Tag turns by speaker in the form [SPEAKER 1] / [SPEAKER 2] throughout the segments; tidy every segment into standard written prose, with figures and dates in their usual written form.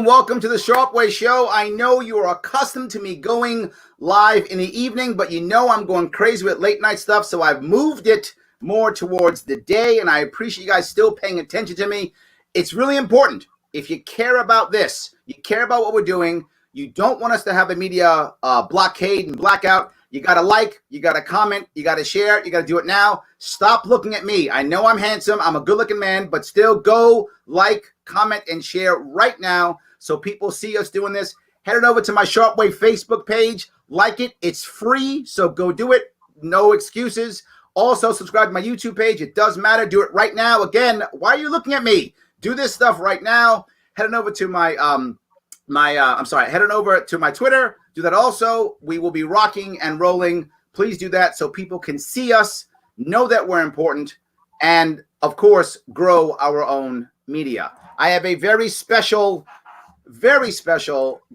[SPEAKER 1] Welcome to the Sharpe Show. I know you are accustomed to me going live in the evening, but you know I'm going crazy with late night stuff, so I've moved it more towards the day, and I appreciate you guys still paying attention to me. It's really important. If you care about this, you care about what we're doing, you don't want us to have a media blockade and blackout, you got to like, you got to comment, you got to share, you got to do it now. Stop looking at me. I know I'm handsome, I'm a good-looking man, but still go like, comment, and share right now so people see us doing this. Head on over to my Sharpe Facebook page. Like it. It's free, so go do it. No excuses. Also, subscribe to my YouTube page. It does matter. Do it right now. Again, why are you looking at me? Do this stuff right now. Head on over to my head on over to my Twitter. Do that also. We will be rocking and rolling. Please do that so people can see us, know that we're important, and, of course, grow our own media. I have a very special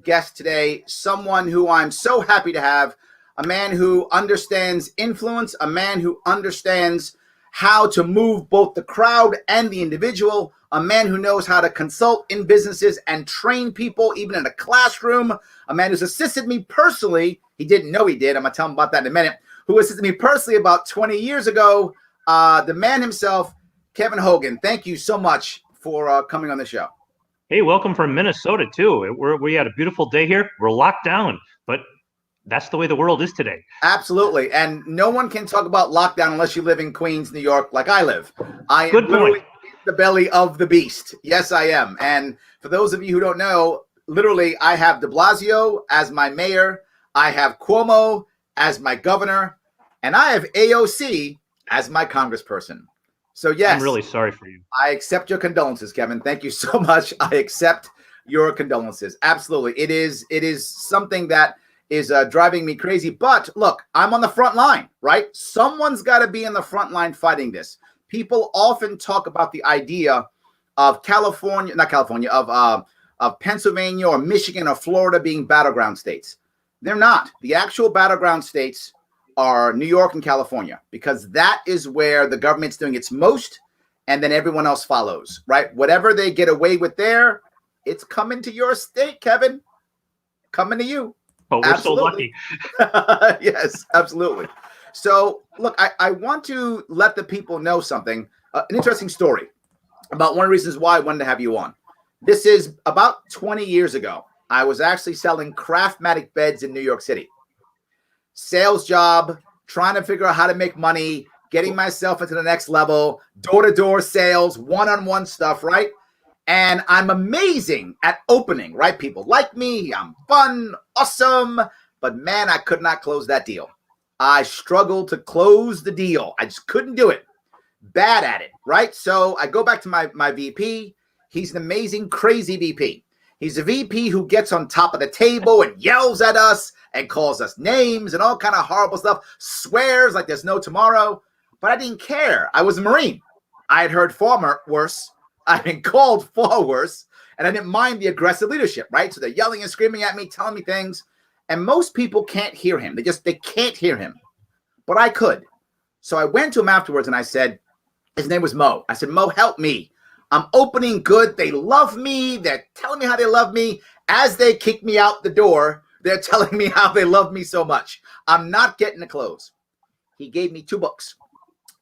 [SPEAKER 1] guest today, someone who I'm so happy to have, a man who understands influence, a man who understands how to move both the crowd and the individual, a man who knows how to consult in businesses and train people, even in a classroom, a man who's assisted me personally. He didn't know he did. I'm going to tell him about that in a minute. Who assisted me personally about 20 years ago, the man himself, Kevin Hogan. Thank you so much for coming on the show.
[SPEAKER 2] Hey, welcome from Minnesota, too. We had a beautiful day here. We're locked down, but that's the way the world is today.
[SPEAKER 1] Absolutely. And no one can talk about lockdown unless you live in Queens, New York, like I live. I
[SPEAKER 2] Good
[SPEAKER 1] am literally
[SPEAKER 2] point.
[SPEAKER 1] in the belly of the beast. Yes, I am. And for those of you who don't know, literally, I have de Blasio as my mayor. I have Cuomo as my governor. And I have AOC as my congressperson. So, yes.
[SPEAKER 2] I'm really sorry for you.
[SPEAKER 1] I accept your condolences, Kevin. Thank you so much. I accept your condolences. Absolutely. It is something that is driving me crazy. But look, I'm on the front line, right? Someone's got to be in the front line fighting this. People often talk about the idea of of Pennsylvania or Michigan or Florida being battleground states. They're not. The actual battleground states are New York and California, because that is where the government's doing its most, and then everyone else follows, right? Whatever they get away with there, it's coming to your state, Kevin. Coming to you.
[SPEAKER 2] Oh, we're
[SPEAKER 1] Absolutely.
[SPEAKER 2] so lucky.
[SPEAKER 1] Yes, absolutely. So, look, I want to let the people know something, an interesting story about one of the reasons why I wanted to have you on. This is about 20 years ago. I was actually selling Craftmatic beds in New York City. Sales job, trying to figure out how to make money, getting myself into the next level, door-to-door sales, one-on-one stuff, right? And I'm amazing at opening, right? People like me, I'm fun, awesome, but man, I could not close that deal. I struggled to close the deal. I just couldn't do it. Bad at it, right? So I go back to my VP. He's an amazing, crazy VP. He's a VP who gets on top of the table and yells at us and calls us names and all kind of horrible stuff, swears like there's no tomorrow. But I didn't care. I was a Marine. I had heard far worse. I've been called far worse, and I didn't mind the aggressive leadership, right? So they're yelling and screaming at me, telling me things, and most people can't hear him. They can't hear him, but I could. So I went to him afterwards, and I said, his name was Mo. I said, Mo, help me. I'm opening good. They love me. They're telling me how they love me. As they kick me out the door, they're telling me how they love me so much. I'm not getting the close. He gave me 2 books.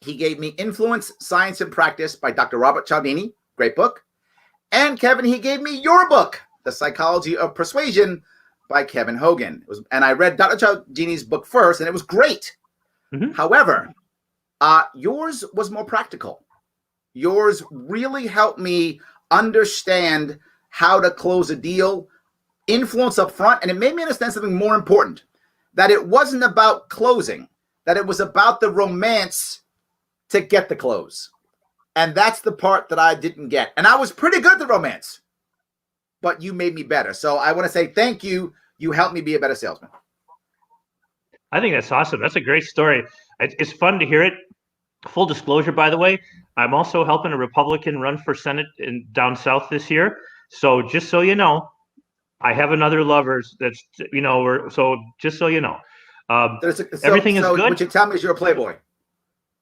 [SPEAKER 1] He gave me Influence, Science, and Practice by Dr. Robert Cialdini. Great book. And Kevin, he gave me your book, The Psychology of Persuasion by Kevin Hogan. And I read Dr. Cialdini's book first, and it was great. Mm-hmm. However, yours was more practical. Yours really helped me understand how to close a deal, influence up front, and it made me understand something more important, that it wasn't about closing, that it was about the romance to get the close. And that's the part that I didn't get. And I was pretty good at the romance, but you made me better. So I want to say thank you. You helped me be a better salesman.
[SPEAKER 2] I think that's awesome. That's a great story. It's fun to hear it. full disclosure, by the way, I'm also helping a Republican run for Senate down south this year. So just so you know, I have another lover that's, so just so you know, everything is good.
[SPEAKER 1] What you tell me is you're a playboy.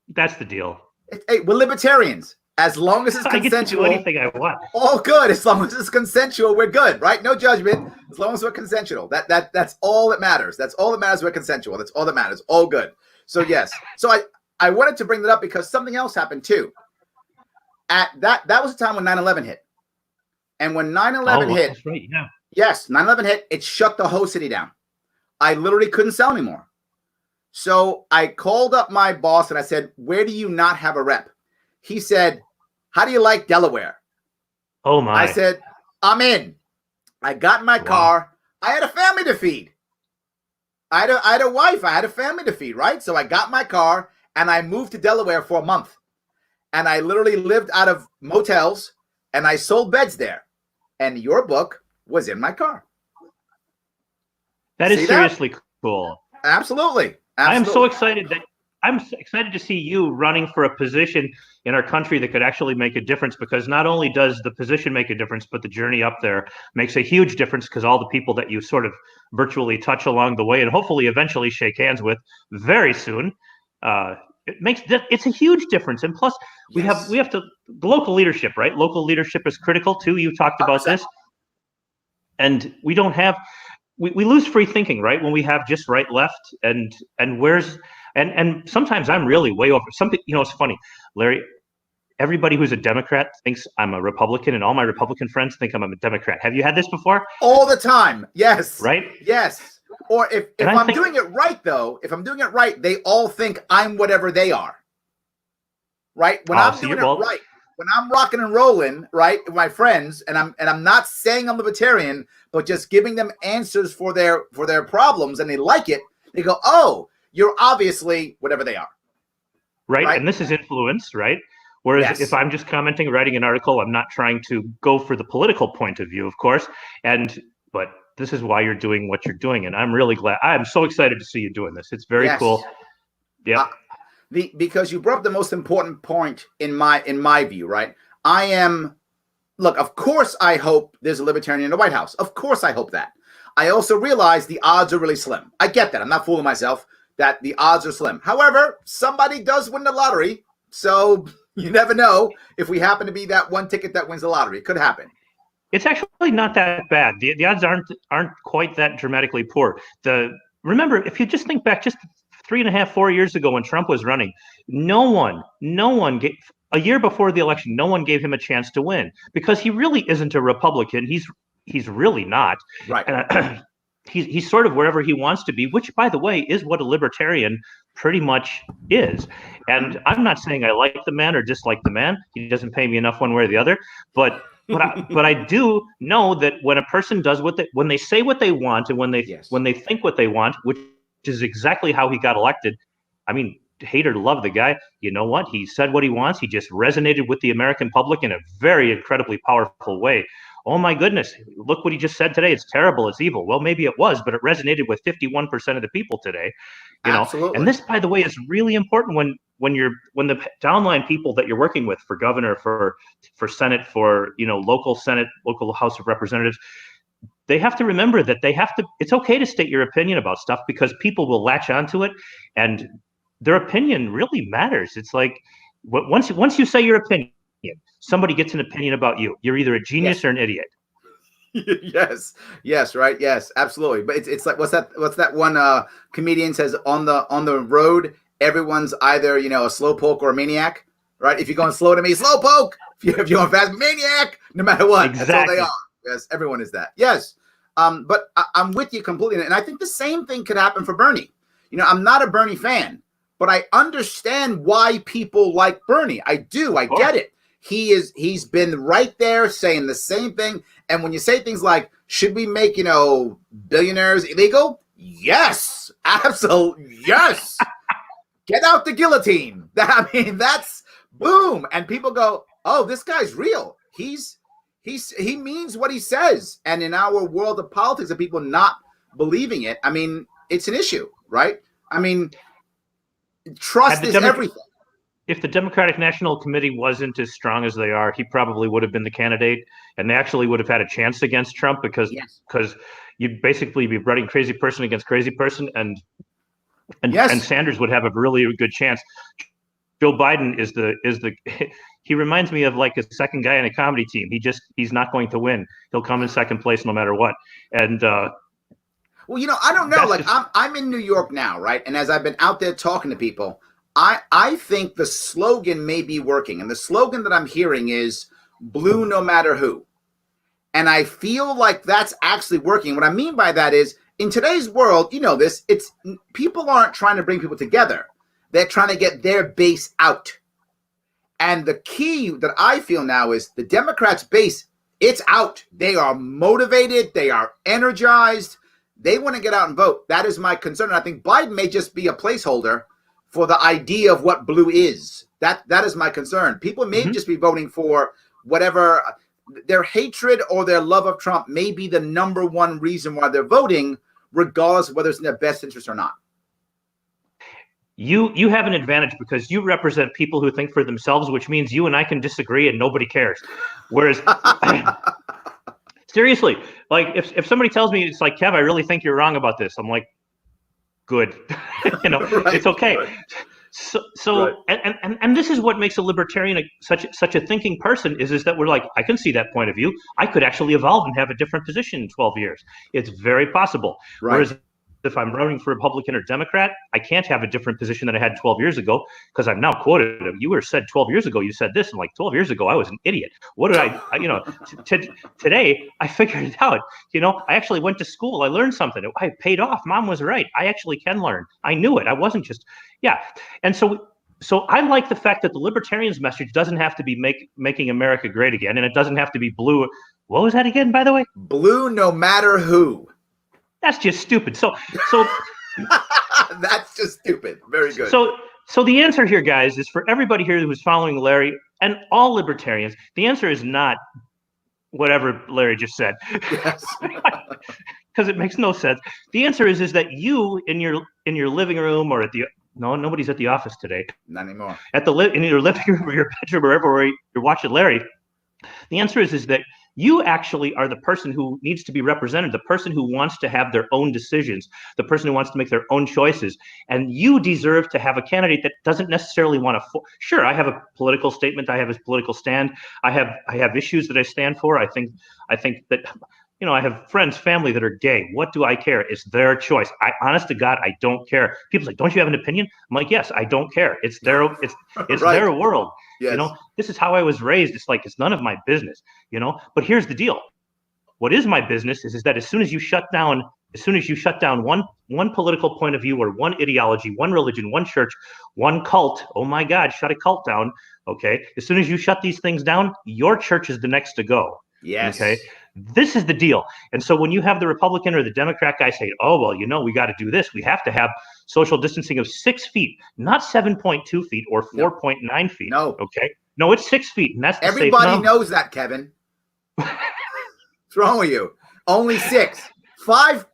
[SPEAKER 2] That's the deal.
[SPEAKER 1] Hey, we're libertarians. As long as it's
[SPEAKER 2] I
[SPEAKER 1] consensual,
[SPEAKER 2] get to do anything I want.
[SPEAKER 1] All good. As long as it's consensual, we're good, right? No judgment. As long as we're consensual, that's all that matters. That's all that matters. We're consensual. That's all that matters. All good. So yes. So I wanted to bring that up because something else happened too. At that was the time when 9/11 hit, and when 9/11 hit,
[SPEAKER 2] that's right, yeah.
[SPEAKER 1] Yes, 9/11 hit. It shut the whole city down. I literally couldn't sell anymore. So I called up my boss and I said, "Where do you not have a rep?" He said, "How do you like Delaware?"
[SPEAKER 2] Oh my!
[SPEAKER 1] I said, "I'm in." I got in my car. I had a family to feed. I had a wife. I had a family to feed, right? So I got my car and I moved to Delaware for a month. And I literally lived out of motels and I sold beds there. And your book was in my car.
[SPEAKER 2] That is seriously cool.
[SPEAKER 1] Absolutely.
[SPEAKER 2] I am so excited I'm excited to see you running for a position in our country that could actually make a difference, because not only does the position make a difference, but the journey up there makes a huge difference, because all the people that you sort of virtually touch along the way and hopefully eventually shake hands with very soon, it's a huge difference. And plus we have to, the local leadership, right? Local leadership is critical too. You talked about 100%. This, and we don't have, we lose free thinking, right? When we have just right, left, and sometimes I'm really way over something. It's funny, Larry, everybody who's a Democrat thinks I'm a Republican, and all my Republican friends think I'm a Democrat. Have you had this before?
[SPEAKER 1] All the time. Yes.
[SPEAKER 2] Right?
[SPEAKER 1] Yes. Or if I'm doing it right, though, if I'm doing it right, they all think I'm whatever they are. Right? When I'm doing it right, when I'm rocking and rolling, right, with my friends, and I'm not saying I'm libertarian, but just giving them answers for their problems, and they like it, they go, "Oh, you're obviously whatever they are."
[SPEAKER 2] Right? And this is influence, right? Whereas if I'm just commenting, writing an article, I'm not trying to go for the political point of view, of course. But this is why you're doing what you're doing. And I'm really glad. I'm so excited to see you doing this. It's very cool. Yeah.
[SPEAKER 1] Because you brought up the most important point in my view, right? Look, of course I hope there's a libertarian in the White House. Of course I hope that. I also realize the odds are really slim. I get that. I'm not fooling myself that the odds are slim. However, somebody does win the lottery. So you never know if we happen to be that one ticket that wins the lottery. It could happen.
[SPEAKER 2] It's actually not that bad. The odds aren't quite that dramatically poor. Remember, if you just think back just 3.5, 4 years ago when Trump was running, no one gave, a year before the election, no one gave him a chance to win, because he really isn't a Republican. He's really not.
[SPEAKER 1] Right.
[SPEAKER 2] He's sort of wherever he wants to be, which, by the way, is what a libertarian pretty much is. And I'm not saying I like the man or dislike the man. He doesn't pay me enough one way or the other. But I do know that when a person does when they say what they want, and when they think what they want, which is exactly how he got elected. I mean, hate or love the guy, you know what? He said what he wants. He just resonated with the American public in a very incredibly powerful way. Oh my goodness, look what he just said today. It's terrible, it's evil. Well, maybe it was, but it resonated with 51% of the people today.
[SPEAKER 1] Absolutely.
[SPEAKER 2] And this, by the way, is really important when the downline people that you're working with for governor, for Senate, for local Senate, local House of Representatives, they have to remember that it's okay to state your opinion about stuff, because people will latch onto it, and their opinion really matters. It's like once you say your opinion, somebody gets an opinion about you. You're either a genius or an idiot.
[SPEAKER 1] Yes, right. Yes, absolutely. But it's like, what's that one comedian says, on the road, everyone's either, a slowpoke or a maniac, right? If you're going slow to me, slowpoke. If you're going fast, maniac, no matter what.
[SPEAKER 2] Exactly.
[SPEAKER 1] That's all they are. Yes, everyone is that. Yes. But I'm with you completely. And I think the same thing could happen for Bernie. I'm not a Bernie fan, but I understand why people like Bernie. I do. I get it. He's been right there saying the same thing. And when you say things like, should we make, billionaires illegal? Yes, absolutely. Yes. Get out the guillotine. That's boom. And people go, oh, this guy's real. He means what he says. And in our world of politics of people not believing it, it's an issue, right? Trust is everything.
[SPEAKER 2] if the Democratic National Committee wasn't as strong as they are, he probably would have been the candidate, and they actually would have had a chance against Trump because you'd basically be running crazy person against crazy person, and Sanders would have a really good chance. Joe Biden is the he reminds me of like a second guy on a comedy team. He's not going to win. He'll come in second place no matter what. And
[SPEAKER 1] well, you know, I don't know. Like I'm in New York now, right? And as I've been out there talking to people, I think the slogan may be working. And the slogan that I'm hearing is blue no matter who. And I feel like that's actually working. What I mean by that is in today's world, you know this, it's people aren't trying to bring people together. They're trying to get their base out. And the key that I feel now is the Democrats' base, it's out. They are motivated. They are energized. They want to get out and vote. That is my concern. And I think Biden may just be a placeholder for the idea of what blue is. That is my concern. People may just be voting for whatever their hatred or their love of Trump may be the number one reason why they're voting, regardless of whether it's in their best interest or not.
[SPEAKER 2] You have an advantage because you represent people who think for themselves, which means you and I can disagree and nobody cares. Whereas, seriously, like if somebody tells me, it's like, Kev, I really think you're wrong about this. I'm like, good. It's okay. Right. So right. And this is what makes a libertarian such a thinking person is that we're like, I can see that point of view. I could actually evolve and have a different position in 12 years. It's very possible. Right. Whereas if I'm running for Republican or Democrat, I can't have a different position than I had 12 years ago because I've now quoted him. You were said 12 years ago, you said this, and like 12 years ago, I was an idiot. What did today I figured it out. I actually went to school. I learned something. I paid off. Mom was right. I actually can learn. I knew it. I wasn't just, And so I like the fact that the libertarians' message doesn't have to be making America great again, and it doesn't have to be blue. What was that again, by the way?
[SPEAKER 1] Blue no matter who.
[SPEAKER 2] That's just stupid. So
[SPEAKER 1] that's just stupid. Very good.
[SPEAKER 2] So the answer here, guys, is for everybody here who's following Larry and all libertarians, the answer is not whatever Larry just said. Yes. Because it makes no sense. The answer is that you in your living room or nobody's at the office today.
[SPEAKER 1] Not anymore.
[SPEAKER 2] In your living room or your bedroom, wherever you're watching Larry. The answer is that you actually are the person who needs to be represented, the person who wants to have their own decisions, the person who wants to make their own choices. And you deserve to have a candidate that doesn't necessarily want to. Sure, I have a political statement. I have a political stand. I have issues that I stand for. I think that, I have friends, family that are gay. What do I care? It's their choice. Honest to God, I don't care. People's like, don't you have an opinion? I'm like, yes, I don't care. It's their right. Their world. Yes. This is how I was raised. It's like, it's none of my business, but here's the deal. What is my business is that as soon as you shut down one political point of view or one ideology, one religion, one church, one cult, oh my God, shut a cult down. Okay. As soon as you shut these things down, your church is the next to go.
[SPEAKER 1] Yes.
[SPEAKER 2] Okay. This is the deal. And so when you have the Republican or the Democrat guy say, oh, well, we got to do this. We have to have social distancing of 6 feet, not 7.2 feet or 4.9 feet.
[SPEAKER 1] No.
[SPEAKER 2] Okay. No, it's 6 feet. And that's the
[SPEAKER 1] everybody
[SPEAKER 2] safe
[SPEAKER 1] knows that, Kevin. What's wrong with you? Only 6. 5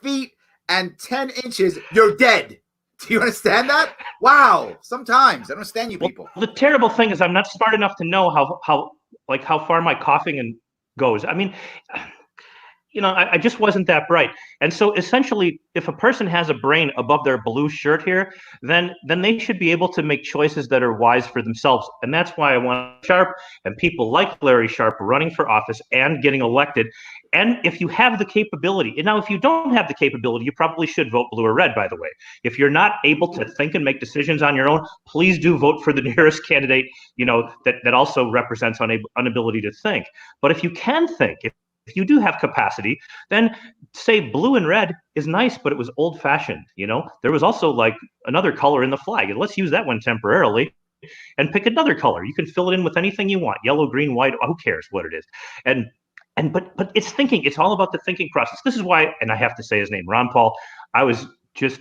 [SPEAKER 1] feet and 10 inches. You're dead. Do you understand that? Wow. Sometimes I don't understand you people.
[SPEAKER 2] Well, the terrible thing is I'm not smart enough to know how far my coughing goes. I mean, I just wasn't that bright. And so essentially, if a person has a brain above their blue shirt here, then they should be able to make choices that are wise for themselves. And that's why I want Sharpe and people like Larry Sharpe running for office and getting elected. And if you have the capability, and now if you don't have the capability, you probably should vote blue or red, by the way. If you're not able to think and make decisions on your own, please do vote for the nearest candidate, that also represents inability to think. But if you can think, if you do have capacity, then say blue and red is nice, but it was old fashioned. There was also like another color in the flag, and let's use that one temporarily and pick another color. You can fill it in with anything you want, yellow, green, white, who cares what it is. But it's thinking. It's all about the thinking process. This is why, and I have to say his name, Ron Paul. I was just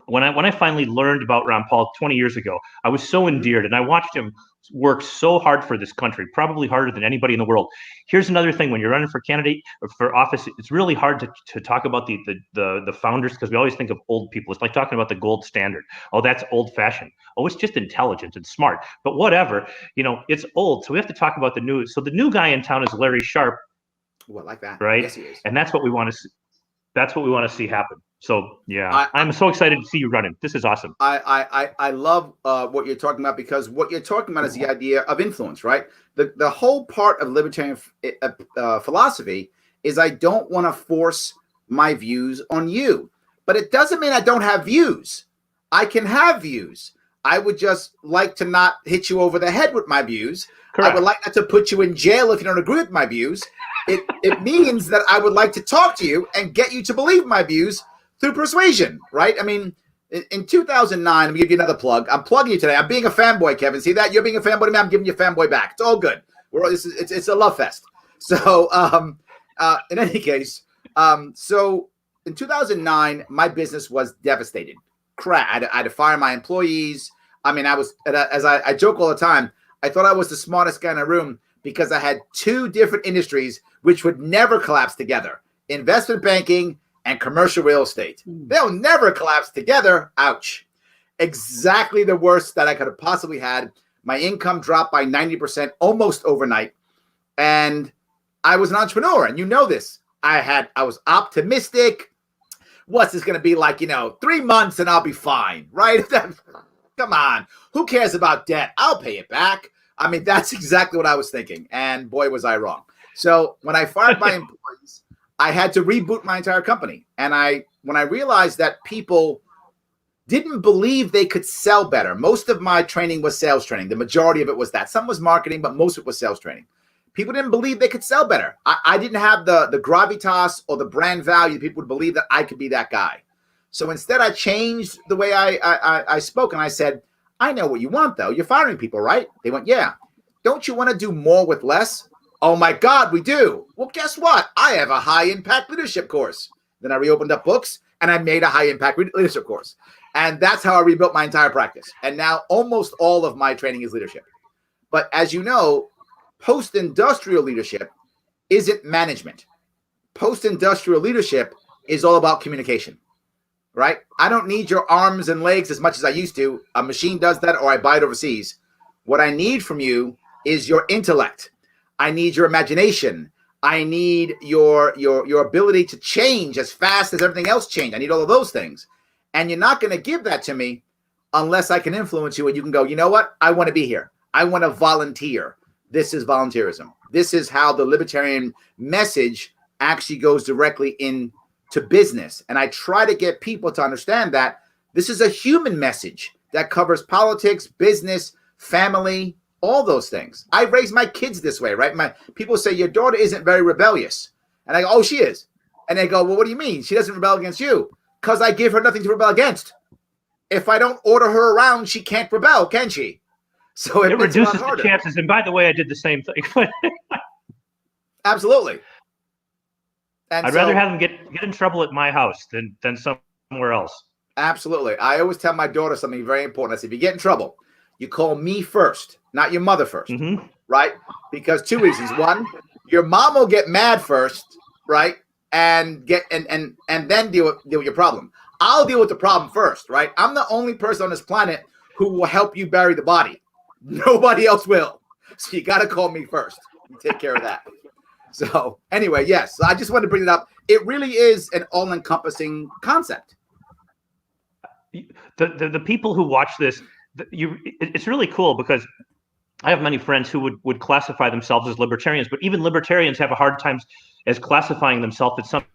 [SPEAKER 2] when I finally learned about Ron Paul 20 years ago, I was so endeared, and I watched him work so hard for this country, probably harder than anybody in the world. Here's another thing: when you're running for candidate or for office, it's really hard to talk about the founders, because we always think of old people. It's like talking about the gold standard. Oh, that's old fashioned. Oh, it's just intelligent and smart. But whatever, it's old. So we have to talk about the new. So the new guy in town is Larry Sharpe.
[SPEAKER 1] Well, like that,
[SPEAKER 2] right?
[SPEAKER 1] Yes, he is.
[SPEAKER 2] And that's what we want to see. That's what we want to see happen. So yeah, I'm so excited to see you running. This is awesome.
[SPEAKER 1] I love what you're talking about, because what you're talking about is the idea of influence, right? The whole part of libertarian philosophy is I don't want to force my views on you, but it doesn't mean I don't have views. I can have views. I would just like to not hit you over the head with my views. Correct. I would like not to put you in jail if you don't agree with my views. It means that I would like to talk to you and get you to believe my views through persuasion, right? I mean, in 2009, let me give you another plug. I'm plugging you today. I'm being a fanboy, Kevin. See that? You're being a fanboy to me. I'm giving you a fanboy back. It's all good. It's a love fest. So in any case, so in 2009, my business was devastated. Crap. I had to fire my employees. I mean, as I joke all the time, I thought I was the smartest guy in the room because I had two different industries which would never collapse together: investment banking and commercial real estate. They'll never collapse together. Ouch. Exactly the worst that I could have possibly had. My income dropped by 90% almost overnight. And I was an entrepreneur, and you know this. I was optimistic. What's this going to be like, 3 months and I'll be fine, right? Come on. Who cares about debt? I'll pay it back. I mean, that's exactly what I was thinking. And boy, was I wrong. So when I fired my employees, I had to reboot my entire company. And when I realized that people didn't believe they could sell better. Most of my training was sales training. The majority of it was that. Some was marketing, but most of it was sales training. People didn't believe they could sell better. I didn't have the gravitas or the brand value. People would believe that I could be that guy. So instead, I changed the way I spoke, and I said, I know what you want, though. You're firing people, right? They went, yeah. Don't you want to do more with less? Oh, my God, we do. Well, guess what? I have a high-impact leadership course. Then I reopened up books, and I made a high-impact leadership course. And that's how I rebuilt my entire practice. And now almost all of my training is leadership. But as you know, post-industrial leadership isn't management. Post-industrial leadership is all about communication, right? I don't need your arms and legs as much as I used to. A machine does that, or I buy it overseas. What I need from you is your intellect. I need your imagination. I need your ability to change as fast as everything else changed. I need all of those things. And you're not going to give that to me unless I can influence you and you can go, you know what? I want to be here. I want to volunteer. This is volunteerism. This is how the libertarian message actually goes directly into business. And I try to get people to understand that this is a human message that covers politics, business, family, all those things. I raise my kids this way, right? My people say, your daughter isn't very rebellious. And I go, oh, she is. And they go, well, what do you mean? She doesn't rebel against you. Because I give her nothing to rebel against. If I don't order her around, she can't rebel, can she? So it
[SPEAKER 2] reduces the chances. And by the way, I did the same thing.
[SPEAKER 1] Absolutely. And
[SPEAKER 2] I'd rather have them get in trouble at my house than somewhere else.
[SPEAKER 1] Absolutely. I always tell my daughter something very important. I say, if you get in trouble, you call me first, not your mother first, right? Because two reasons. One, your mom will get mad first, right? And then deal with your problem. I'll deal with the problem first, right? I'm the only person on this planet who will help you bury the body. Nobody else will. So you got to call me first. Take care of that. So anyway, yes, I just wanted to bring it up. It really is an all-encompassing concept.
[SPEAKER 2] The people who watch this, it's really cool because I have many friends who would classify themselves as libertarians, but even libertarians have a hard time as classifying themselves as something.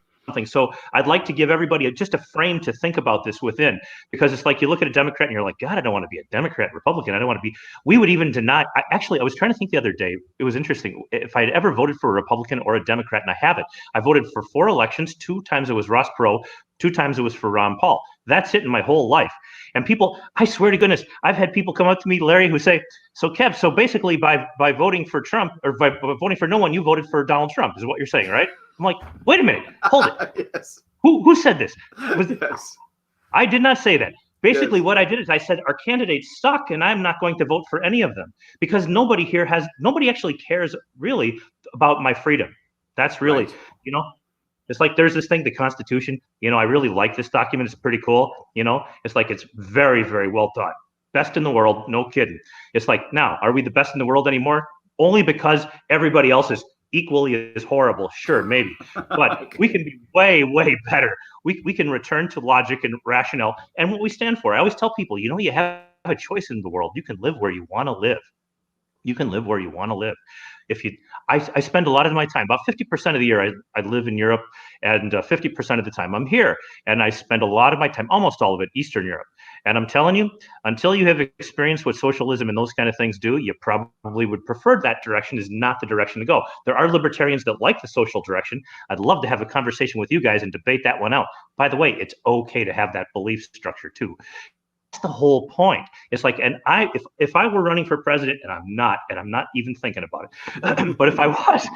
[SPEAKER 2] So I'd like to give everybody just a frame to think about this within, because it's like you look at a Democrat and you're like, God, I don't want to be a Democrat, Republican. I don't want to be. We would even deny. I was trying to think the other day. It was interesting. If I had ever voted for a Republican or a Democrat, and I haven't, I voted for 4 elections. 2 times it was Ross Perot. 2 times it was for Ron Paul. That's it in my whole life. And people, I swear to goodness, I've had people come up to me, Larry, who say, so Kev, so basically by voting for Trump or by voting for no one, you voted for Donald Trump, is what you're saying, right? I'm like, wait a minute, hold it.
[SPEAKER 1] Yes.
[SPEAKER 2] Who said this?
[SPEAKER 1] Yes.
[SPEAKER 2] I did not say that. Basically,
[SPEAKER 1] Yes.
[SPEAKER 2] what I did is I said our candidates suck, and I'm not going to vote for any of them because nobody actually cares really about my freedom. That's really,
[SPEAKER 1] Right.
[SPEAKER 2] it's like there's this thing, the Constitution. I really like this document. It's pretty cool. It's like it's very, very well done. Best in the world, no kidding. It's like, now, are we the best in the world anymore? Only because everybody else is equally as horrible. Sure, maybe. But
[SPEAKER 1] Okay.
[SPEAKER 2] we can be way, way better. We can return to logic and rationale and what we stand for. I always tell people, you have a choice in the world. You can live where you want to live. You can live where you want to live. I spend a lot of my time, about 50% of the year, I live in Europe, and 50% of the time I'm here. And I spend a lot of my time, almost all of it, Eastern Europe. And I'm telling you, until you have experienced what socialism and those kind of things do, you probably would prefer that direction is not the direction to go. There are libertarians that like the social direction. I'd love to have a conversation with you guys and debate that one out. By the way, it's okay to have that belief structure too. That's the whole point. It's like, and if I were running for president, and I'm not even thinking about it, but if I was,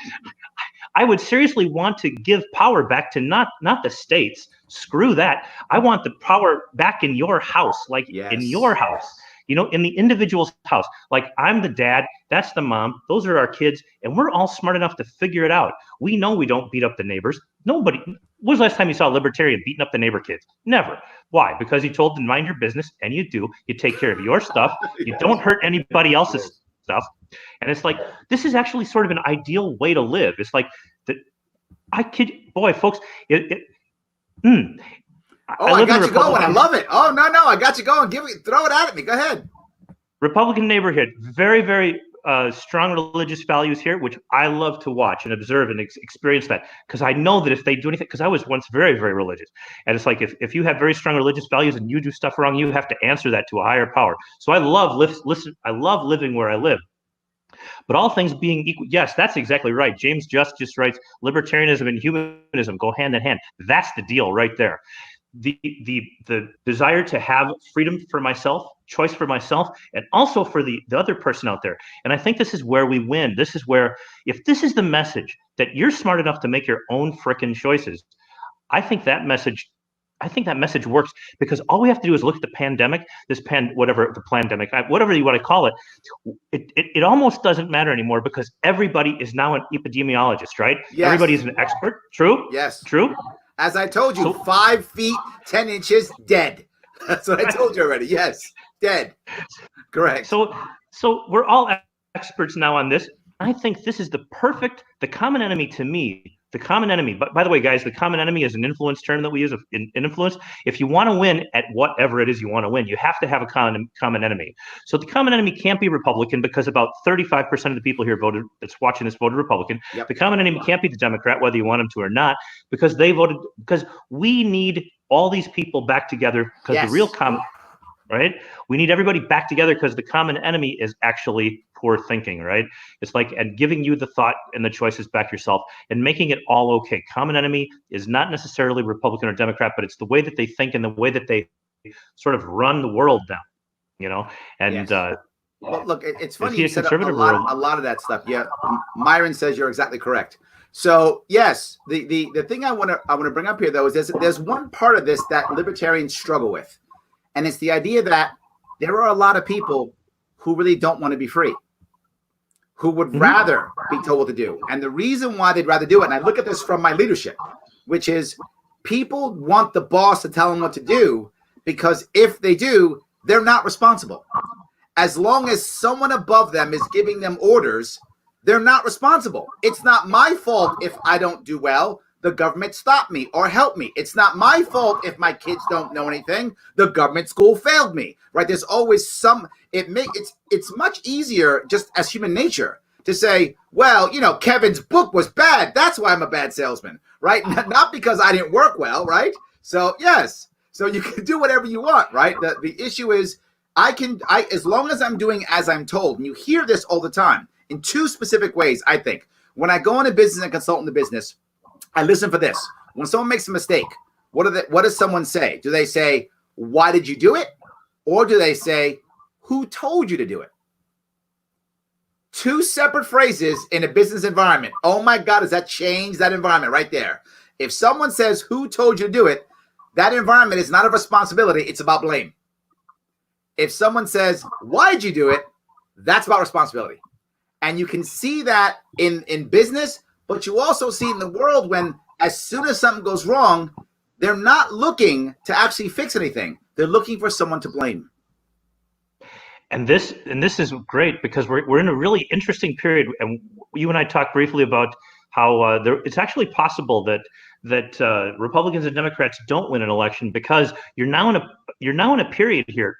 [SPEAKER 2] I would seriously want to give power back to not the states. Screw that. I want the power back in your house, like
[SPEAKER 1] Yes.
[SPEAKER 2] in your house. In the individual's house. Like, I'm the dad, that's the mom, those are our kids, and we're all smart enough to figure it out. We know we don't beat up the neighbors. Nobody. When was the last time you saw a libertarian beating up the neighbor kids? Never. Why? Because he told them, mind your business, and you do. You take care of your stuff. You don't hurt anybody else's stuff. And it's like, this is actually sort of an ideal way to live. It's like, folks,
[SPEAKER 1] I got you going. I love it. Oh, no, I got you going. Throw it at me. Go ahead.
[SPEAKER 2] Republican neighborhood, very, very strong religious values here, which I love to watch and observe and experience that, because I know that if they do anything, because I was once very, very religious, and it's like if you have very strong religious values and you do stuff wrong, you have to answer that to a higher power. So I love living where I live. But all things being equal, yes, that's exactly right. James just writes, libertarianism and humanism go hand in hand. That's the deal right there. The desire to have freedom for myself, choice for myself, and also for the other person out there. And I think this is where we win. This is where, if this is the message, that you're smart enough to make your own frickin' choices, I think that message works, because all we have to do is look at the pandemic, whatever you want to call it. It almost doesn't matter anymore, because everybody is now an epidemiologist, right?
[SPEAKER 1] Yes.
[SPEAKER 2] Everybody's an expert. True?
[SPEAKER 1] Yes.
[SPEAKER 2] True?
[SPEAKER 1] As I told you, 5 feet, 10 inches, dead. That's what I told you already. Yes, dead. Correct.
[SPEAKER 2] So we're all experts now on this. I think this is the common enemy to me. The common enemy, but by the way, guys, the common enemy is an influence term that we use in influence. If you want to win at whatever it is you want to win, you have to have a common enemy. So the common enemy can't be Republican, because about 35% of the people here that's watching this voted Republican.
[SPEAKER 1] Yep.
[SPEAKER 2] The common enemy can't be the Democrat, whether you want them to or not, because they voted, because we need all these people back together, because
[SPEAKER 1] Yes.
[SPEAKER 2] the real right? We need everybody back together, because the common enemy is actually poor thinking, right? It's like, and giving you the thought and the choices back yourself and making it all okay. Common enemy is not necessarily Republican or Democrat, but it's the way that they think and the way that they sort of run the world down, and
[SPEAKER 1] Yes. Well, look, it's funny
[SPEAKER 2] you
[SPEAKER 1] said a lot of that stuff. Yeah, Myron says you're exactly correct. So yes, the thing I want to bring up here, though, is there's one part of this that libertarians struggle with, and it's the idea that there are a lot of people who really don't want to be free, who would rather be told what to do. And the reason why they'd rather do it, and I look at this from my leadership, which is people want the boss to tell them what to do, because if they do, they're not responsible. As long as someone above them is giving them orders, they're not responsible. It's not my fault if I don't do well. The government stopped me or helped me. It's not my fault if my kids don't know anything. The government school failed me, right? There's always it's much easier just as human nature to say, well, Kevin's book was bad. That's why I'm a bad salesman, right? Not because I didn't work well, right? So yes, so you can do whatever you want, right? The issue is as long as I'm doing as I'm told, and you hear this all the time in two specific ways. I think when I go into business and consult in the business, I listen for this. When someone makes a mistake, what does someone say? Do they say, why did you do it? Or do they say, who told you to do it? Two separate phrases in a business environment. Oh my God, does that change that environment right there? If someone says, who told you to do it? that environment is not a responsibility. It's about blame. If someone says, why'd you do it? That's about responsibility. And you can see that in business, but you also see in the world when as soon as something goes wrong, they're not looking to actually fix anything. They're looking for someone to blame.
[SPEAKER 2] And this is great because we're in a really interesting period. And you and I talked briefly about how it's actually possible that Republicans and Democrats don't win an election because you're now in a period here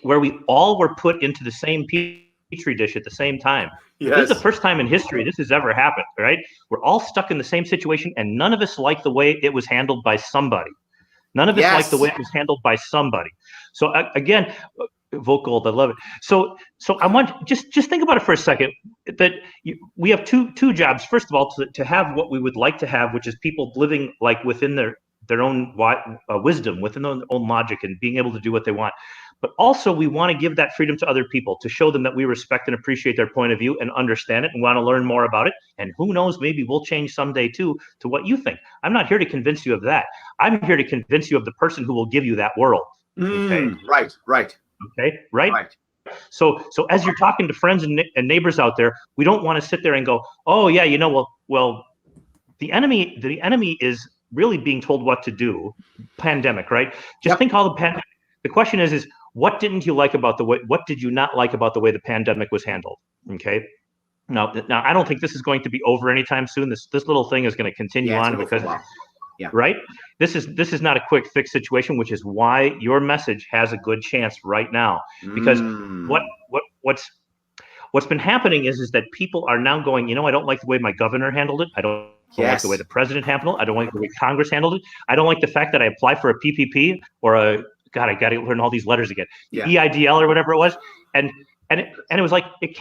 [SPEAKER 2] where we all were put into the same petri dish at the same time. Yes. This is the first time in history this has ever happened, right? We're all stuck in the same situation, and none of us like the way it was handled by somebody. None of us like the way it was handled by somebody. So again, vote gold, I love it. So I want just think about it for a second. That we have two jobs. First of all, to have what we would like to have, which is people living like within their own wisdom, within their own logic, and being able to do what they want. But also, we want to give that freedom to other people to show them that we respect and appreciate their point of view and understand it and want to learn more about it. And who knows, maybe we'll change someday too to what you think. I'm not here to convince you of that. I'm here to convince you of the person who will give you that world. Okay.
[SPEAKER 1] Right.
[SPEAKER 2] Okay. Right. So as you're talking to friends and neighbors out there, we don't want to sit there and go, oh yeah, well, the enemy is really being told what to do. Pandemic, right? Just think all the pandemic. The question is what didn't you like about what did you not like about the way the pandemic was handled? Okay. Now I don't think this is going to be over anytime soon. This little thing is going to continue on because, right? This is not a quick fix situation, which is why your message has a good chance right now. Because what's been happening is that people are now going, I don't like the way my governor handled it. I don't like the way the president handled it. I don't like the way Congress handled it. I don't like the fact that I applied for a PPP or God, I got to learn all these letters again. EIDL or whatever it was, and it was like they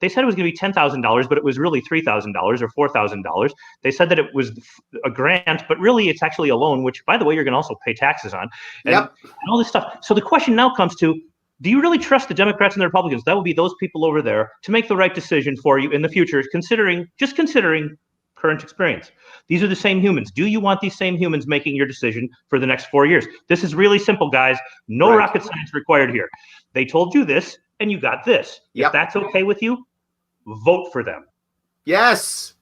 [SPEAKER 2] said it was going to be $10,000, but it was really $3,000 or $4,000. They said that it was a grant, but really it's actually a loan, which by the way you're going to also pay taxes on, and all this stuff. So the question now comes to: do you really trust the Democrats and the Republicans? That would be those people over there to make the right decision for you in the future, considering current experience. These are the same humans. Do you want these same humans making your decision for the next 4 years? This is really simple, guys. No rocket science required here. They told you this, and you got this. If that's okay with you, vote for them.
[SPEAKER 1] Yes.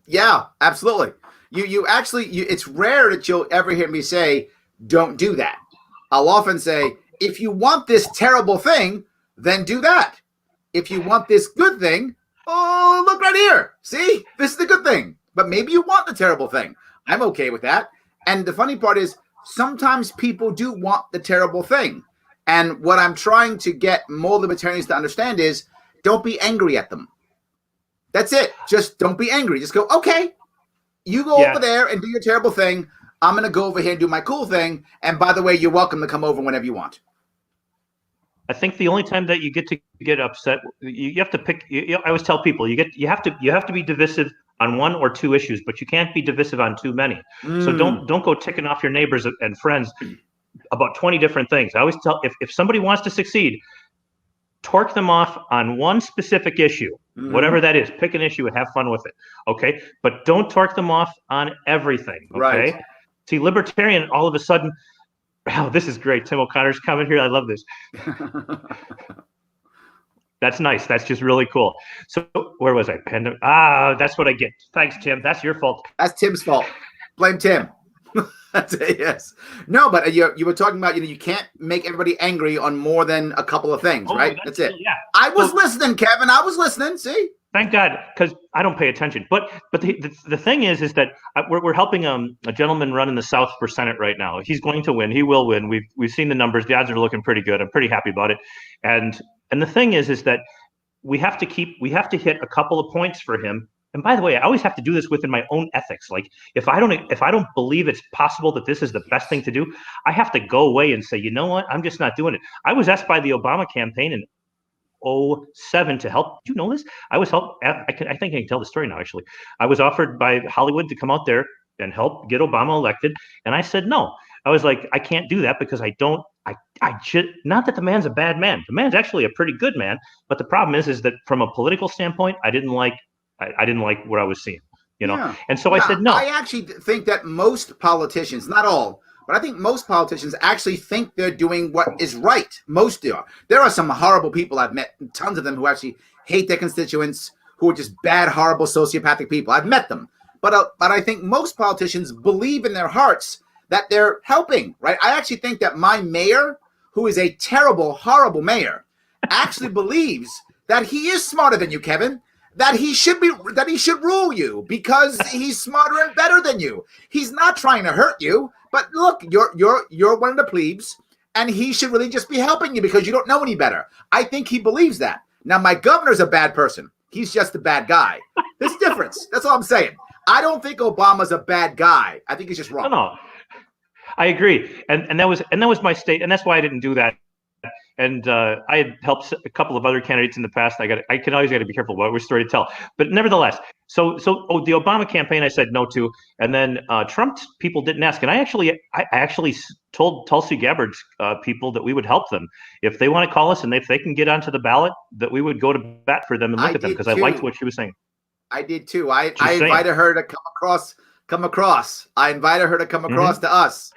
[SPEAKER 1] Yeah, absolutely. You actually, it's rare that you'll ever hear me say, don't do that. I'll often say, if you want this terrible thing, then do that. If you want this good thing, oh, look right here. See, this is the good thing. But maybe you want the terrible thing. I'm okay with that. And the funny part is sometimes people do want the terrible thing. And what I'm trying to get more libertarians to understand is don't be angry at them. That's it. Just don't be angry. Just go, okay, you go over there and do your terrible thing. I'm going to go over here and do my cool thing. And by the way, you're welcome to come over whenever you want.
[SPEAKER 2] I think the only time that you get to get upset, you have to pick. I always tell people you have to be divisive on one or two issues, but you can't be divisive on too many. So don't go ticking off your neighbors and friends about 20 different things. I always tell if somebody wants to succeed, torque them off on one specific issue, whatever that is. Pick an issue and have fun with it. Okay, but don't torque them off on everything. Okay. Right. See, libertarian all of a sudden. Wow, this is great. Tim O'Connor's coming here. I love this. That's nice. That's just really cool. So where was I? That's what I get. Thanks, Tim. That's your fault.
[SPEAKER 1] That's Tim's fault. Blame Tim. That's it, yes. No, but you were talking about, you can't make everybody angry on more than a couple of things, right? That's it. Yeah. I was listening, Kevin. I was listening. See?
[SPEAKER 2] Thank God, because I don't pay attention. But the thing is that we're helping a gentleman run in the South for Senate right now. He's going to win. He will win. We've seen the numbers. The odds are looking pretty good. I'm pretty happy about it. And the thing is that we have to hit a couple of points for him. And by the way, I always have to do this within my own ethics. Like if I don't believe it's possible that this is the best thing to do, I have to go away and say, you know what? I'm just not doing it. I was asked by the Obama campaign in 2007 to help. Do you know this? I was helped. I think I can tell the story now. Actually, I was offered by Hollywood to come out there and help get Obama elected, and I said no. I was like, I can't do that because I just, not that the man's a bad man. The man's actually a pretty good man, but the problem is that from a political standpoint, I didn't like what I was seeing. And so I said no.
[SPEAKER 1] I actually think that most politicians, not all, But I think most politicians actually think they're doing what is right. Most do. There are some horrible people I've met, tons of them, who actually hate their constituents, who are just bad, horrible, sociopathic people. I've met them. But I think most politicians believe in their hearts that they're helping, right? I actually think that my mayor, who is a terrible, horrible mayor, actually believes that he is smarter than you, Kevin. That he should rule you because he's smarter and better than you. He's not trying to hurt you, but look, you're one of the plebes, and he should really just be helping you because you don't know any better. I think he believes that. Now, my governor's a bad person. He's just a bad guy. There's a difference. That's all I'm saying. I don't think Obama's a bad guy. I think he's just wrong.
[SPEAKER 2] No, I agree, and that was my state, and that's why I didn't do that. And I had helped a couple of other candidates in the past. I can always got to be careful about which story to tell. But nevertheless, so the Obama campaign I said no to, and then Trump people didn't ask. And I actually told Tulsi Gabbard's people that we would help them if they want to call us, and if they can get onto the ballot, that we would go to bat for them and look at them, because I liked what she was saying.
[SPEAKER 1] I did too. I invited her to come across. I invited her to come across to us.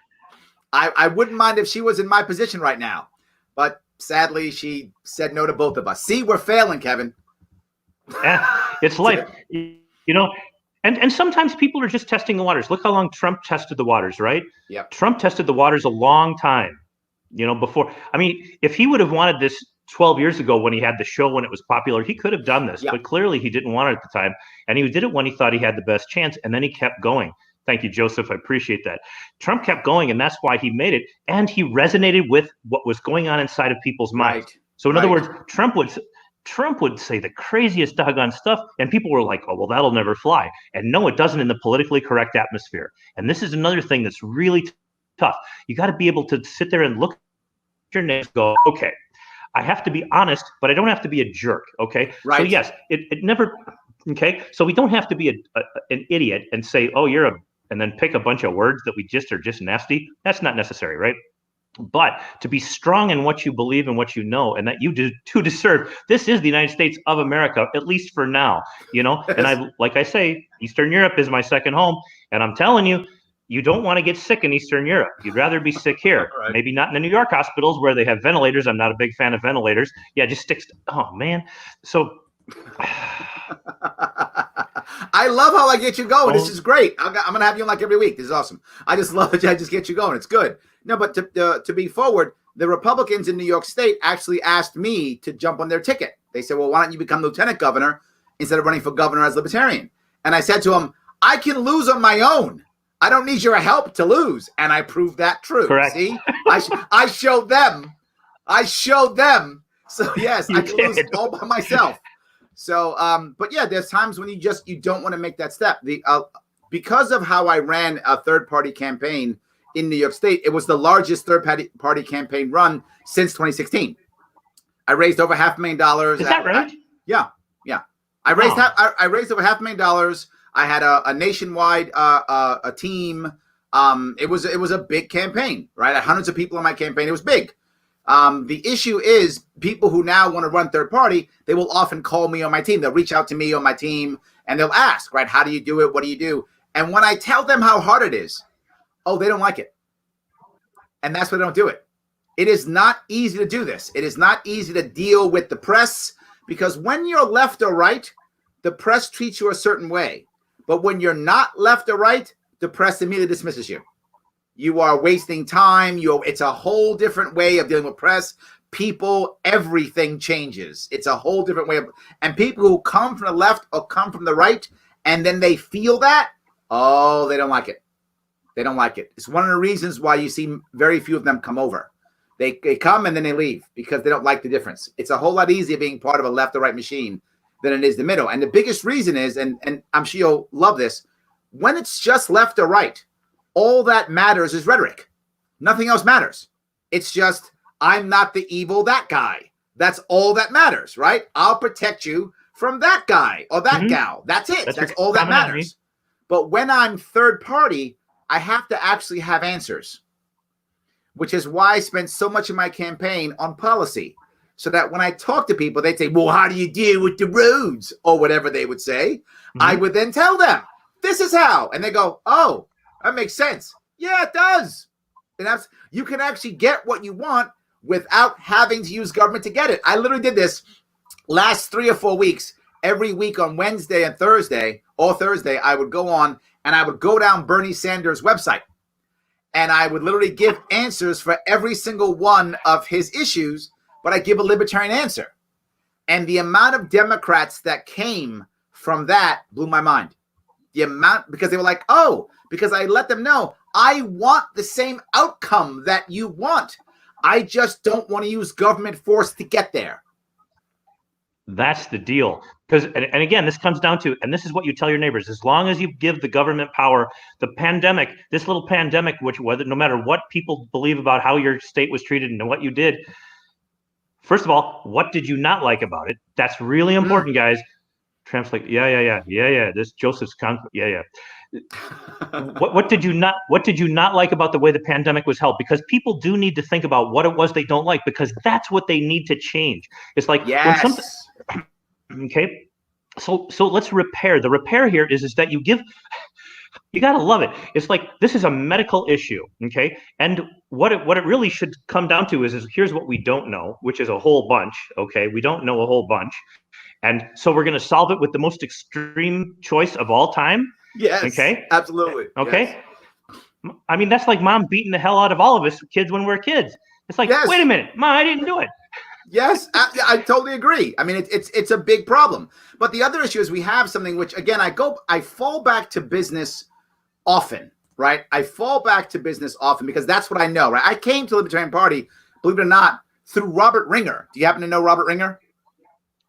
[SPEAKER 1] I wouldn't mind if she was in my position right now, but sadly, she said no to both of us. See, we're failing, Kevin.
[SPEAKER 2] It's life, and sometimes people are just testing the waters. Look how long Trump tested the waters, right?
[SPEAKER 1] Yeah.
[SPEAKER 2] Trump tested the waters a long time, before. I mean, if he would have wanted this 12 years ago when he had the show, when it was popular, he could have done this, but clearly he didn't want it at the time. And he did it when he thought he had the best chance. And then he kept going. Thank you, Joseph. I appreciate that. Trump kept going, and that's why he made it. And he resonated with what was going on inside of people's minds. Right. So in other words, Trump would say the craziest doggone stuff, and people were like, oh, well, that'll never fly. And no, it doesn't in the politically correct atmosphere. And this is another thing that's really tough. You got to be able to sit there and look at your name and go, okay, I have to be honest, but I don't have to be a jerk. Okay. Right. So yes, it never. Okay. So we don't have to be an idiot and say, oh, and then pick a bunch of words that we just are just nasty. That's not necessary. Right. But to be strong in what you believe and what you know, and that you do to deserve. This is the United States of America, at least for now, and like I say, Eastern Europe is my second home. And I'm telling you, you don't want to get sick in Eastern Europe. You'd rather be sick here. Right. Maybe not in the New York hospitals where they have ventilators. I'm not a big fan of ventilators. Yeah, just sticks. Oh, man. So
[SPEAKER 1] I love how I get you going. This is great. I'm going to have you on like every week. This is awesome. I just love it. I just get you going. It's good. No, but to be forward, the Republicans in New York State actually asked me to jump on their ticket. They said, well, why don't you become lieutenant governor instead of running for governor as Libertarian? And I said to them, I can lose on my own. I don't need your help to lose. And I proved that true.
[SPEAKER 2] Correct.
[SPEAKER 1] See, I showed them. So yes, I can lose all by myself. So, but yeah, there's times when you don't want to make that step. Because of how I ran a third-party campaign in New York State, it was the largest third-party campaign run since 2016. I raised over $500,000.
[SPEAKER 2] Is that right?
[SPEAKER 1] Yeah. I raised over $500,000. I had a nationwide a team. It was a big campaign, right? I had hundreds of people on my campaign. It was big. The issue is people who now want to run third party, they will often call me on my team. They'll reach out to me on my team and they'll ask, right? How do you do it? What do you do? And when I tell them how hard it is, they don't like it. And that's why they don't do it. It is not easy to do this. It is not easy to deal with the press, because when you're left or right, the press treats you a certain way. But when you're not left or right, the press immediately dismisses you. You are wasting time. It's a whole different way of dealing with press. People, everything changes. It's a whole different way and people who come from the left or come from the right, and then they feel that, they don't like it. They don't like it. It's one of the reasons why you see very few of them come over. They come and then they leave because they don't like the difference. It's a whole lot easier being part of a left or right machine than it is the middle. And the biggest reason is, and I'm sure you'll love this, when it's just left or right, all that matters is rhetoric. Nothing else matters. It's just, I'm not the evil that guy. That's all that matters, right? I'll protect you from that guy or that gal. That's it. That's all that matters. But when I'm third party, I have to actually have answers, which is why I spent so much of my campaign on policy, so that when I talk to people, they'd say, well, how do you deal with the roads, or whatever they would say. I would then tell them, this is how. And they go, oh, that makes sense. Yeah, it does. And that's, you can actually get what you want without having to use government to get it. I literally did this last 3 or 4 weeks. Every week on Wednesday and Thursday, or Thursday, I would go on and I would go down Bernie Sanders' website. And I would literally give answers for every single one of his issues, but I give a libertarian answer. And the amount of Democrats that came from that blew my mind. The amount, because they were like, oh, because I let them know, I want the same outcome that you want. I just don't want to use government force to get there.
[SPEAKER 2] That's the deal. Because, and again, this comes down to, and this is what you tell your neighbors, as long as you give the government power, the pandemic, this little pandemic, which whether, no matter what people believe about how your state was treated and what you did, first of all, what did you not like about it? That's really important, guys. Trump's like, yeah. This Joseph's yeah. What did you not like about the way the pandemic was held? Because people do need to think about what it was they don't like, because that's what they need to change. It's like, when something, okay, so let's repair. The repair here is that you gotta love it. It's like, this is a medical issue, okay? And what it really should come down to is here's what we don't know, which is a whole bunch, okay? We don't know a whole bunch. And so we're going to solve it with the most extreme choice of all time.
[SPEAKER 1] Yes.
[SPEAKER 2] Okay.
[SPEAKER 1] Absolutely.
[SPEAKER 2] Okay. Yes. I mean, that's like mom beating the hell out of all of us kids when we're kids. It's like, wait a minute, mom, I didn't do it.
[SPEAKER 1] Yes, I totally agree. I mean, it's a big problem. But the other issue is we have something which, again, I fall back to business often, right? I fall back to business often because that's what I know, right? I came to the Libertarian Party, believe it or not, through Robert Ringer. Do you happen to know Robert Ringer?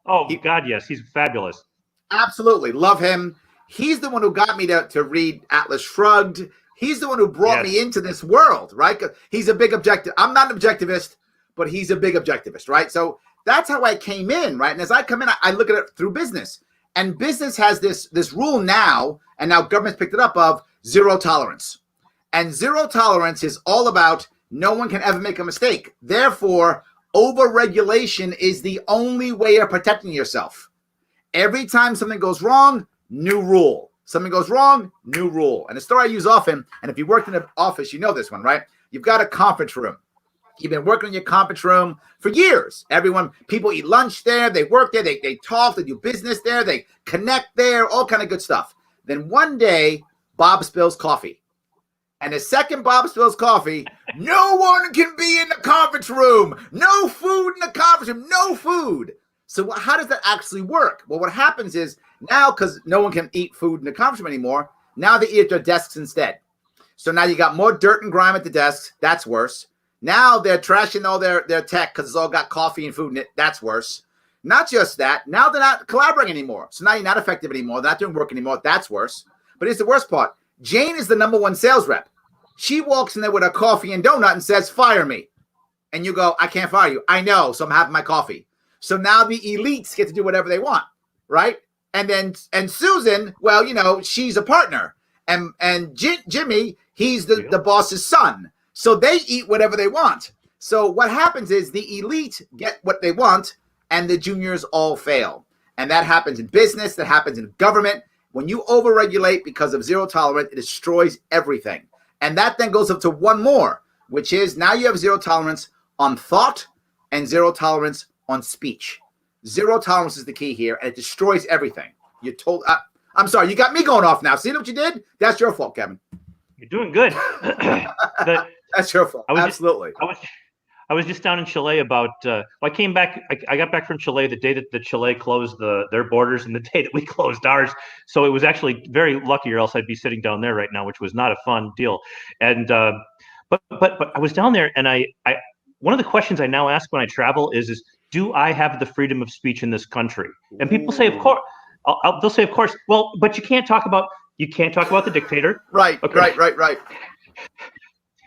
[SPEAKER 2] Oh, God, yes. He's fabulous.
[SPEAKER 1] Absolutely. Love him. He's the one who got me to read Atlas Shrugged. He's the one who brought me into this world, right? He's a big objective. I'm not an objectivist, but he's a big objectivist, right? So that's how I came in, right? And as I come in, I look at it through business. And business has this rule now, and now government's picked it up, of zero tolerance. And zero tolerance is all about no one can ever make a mistake. Therefore, over-regulation is the only way of protecting yourself. Every time something goes wrong, new rule. Something goes wrong, new rule. And the story I use often, and if you worked in an office, you know this one, right? You've got a conference room. You've been working in your conference room for years. People eat lunch there, they work there, they talk, they do business there, they connect there, all kind of good stuff. Then one day, Bob spills coffee. And the second Bob spills coffee, no one can be in the conference room. No food in the conference room. No food. So how does that actually work? Well, what happens is now, because no one can eat food in the conference room anymore, now they eat at their desks instead. So now you got more dirt and grime at the desks. That's worse. Now they're trashing all their tech because it's all got coffee and food in it. That's worse. Not just that. Now they're not collaborating anymore. So now you're not effective anymore. They're not doing work anymore. That's worse. But here's the worst part. Jane is the #1 sales rep. She walks in there with a coffee and donut and says, fire me. And you go, I can't fire you. I know, so I'm having my coffee. So now the elites get to do whatever they want, right? And Susan, well, you know, she's a partner. And Jimmy, he's the boss's son. So they eat whatever they want. So what happens is the elite get what they want and the juniors all fail. And that happens in business, that happens in government. When you overregulate because of zero tolerance, it destroys everything. And that then goes up to one more, which is now you have zero tolerance on thought and zero tolerance on speech. Zero tolerance is the key here, and it destroys everything. You're told. I'm sorry, you got me going off now. See what you did? That's your fault, Kevin.
[SPEAKER 2] You're doing good.
[SPEAKER 1] That's your fault. Absolutely.
[SPEAKER 2] I was just down in Chile about. I came back. I got back from Chile the day that Chile closed their borders and the day that we closed ours. So it was actually very lucky, or else I'd be sitting down there right now, which was not a fun deal. And but I was down there, and I one of the questions I now ask when I travel is do I have the freedom of speech in this country? And people say, of course. They'll say, of course. Well, but you can't talk about the dictator.
[SPEAKER 1] Right.
[SPEAKER 2] Okay.
[SPEAKER 1] Right.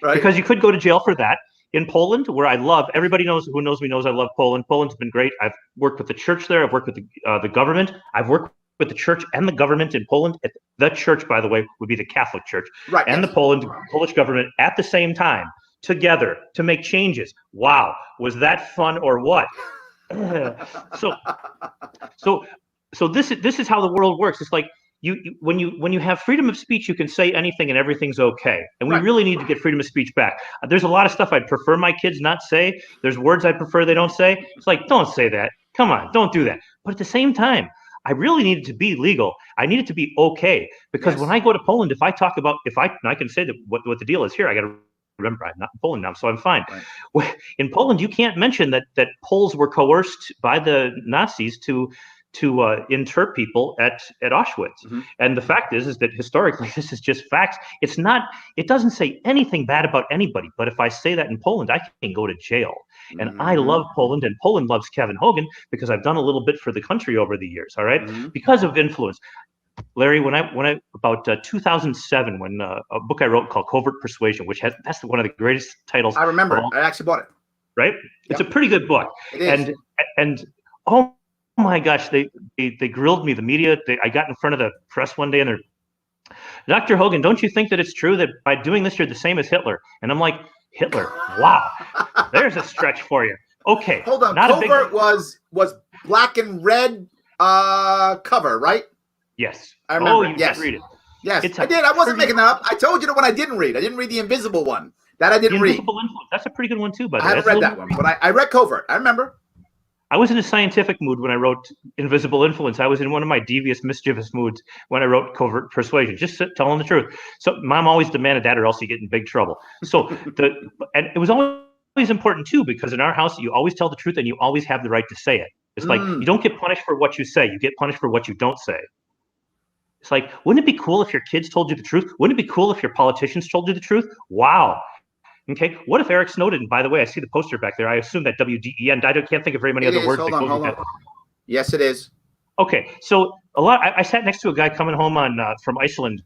[SPEAKER 2] Because you could go to jail for that. In Poland, where I love, everybody who knows me knows I love Poland. Poland's been great. I've worked with the church there. I've worked with the government. I've worked with the church and the government in Poland. The church, by the way, would be the Catholic Church, right? And the Polish government at the same time, together to make changes. Wow, was that fun or what? So this is how the world works. It's like when you have freedom of speech, you can say anything and everything's okay. And we really need to get freedom of speech back. There's a lot of stuff I'd prefer my kids not say. There's words I prefer they don't say. It's like, don't say that. Come on, don't do that. But at the same time, I really need it to be legal. I need it to be okay. Because when I go to Poland, if I talk about, I can say that what the deal is here, I got to remember I'm not in Poland now, so I'm fine. Right. In Poland, you can't mention that Poles were coerced by the Nazis to inter people at Auschwitz. And the fact is that historically, this is just facts. It doesn't say anything bad about anybody. But if I say that in Poland, I can go to jail. And I love Poland, and Poland loves Kevin Hogan because I've done a little bit for the country over the years. All right, because of influence. Larry, when I about 2007, when a book I wrote called Covert Persuasion, that's one of the greatest titles.
[SPEAKER 1] I remember. I actually bought it.
[SPEAKER 2] Right, it's a pretty good book.
[SPEAKER 1] It is.
[SPEAKER 2] And oh my gosh, they grilled me, the media. I got in front of the press one day, and they're, Dr. Hogan, don't you think that it's true that by doing this you're the same as Hitler? And I'm like, Hitler? Wow, there's a stretch for you. Okay,
[SPEAKER 1] hold on. Covert was black and red cover, right?
[SPEAKER 2] Yes.
[SPEAKER 1] I remember.
[SPEAKER 2] You did read it.
[SPEAKER 1] Yes, I did. I wasn't making that up. I told you the one I didn't read. I didn't read the Invisible one. That I didn't read.
[SPEAKER 2] Invisible Influence. That's a pretty good one too, by the way.
[SPEAKER 1] I haven't read that one, but I read Covert. I remember.
[SPEAKER 2] I was in a scientific mood when I wrote Invisible Influence. I was in one of my devious, mischievous moods when I wrote Covert Persuasion, just telling the truth. So Mom always demanded that or else you get in big trouble. So and it was always important too, because in our house, you always tell the truth and you always have the right to say it. It's like, you don't get punished for what you say. You get punished for what you don't say. It's like, wouldn't it be cool if your kids told you the truth? Wouldn't it be cool if your politicians told you the truth? Wow. Okay, what if Eric Snowden, by the way, I see the poster back there. I assume that WDEN, I can't think of very many other words.
[SPEAKER 1] Hold on. Yes, it is.
[SPEAKER 2] Okay, so I sat next to a guy coming home from Iceland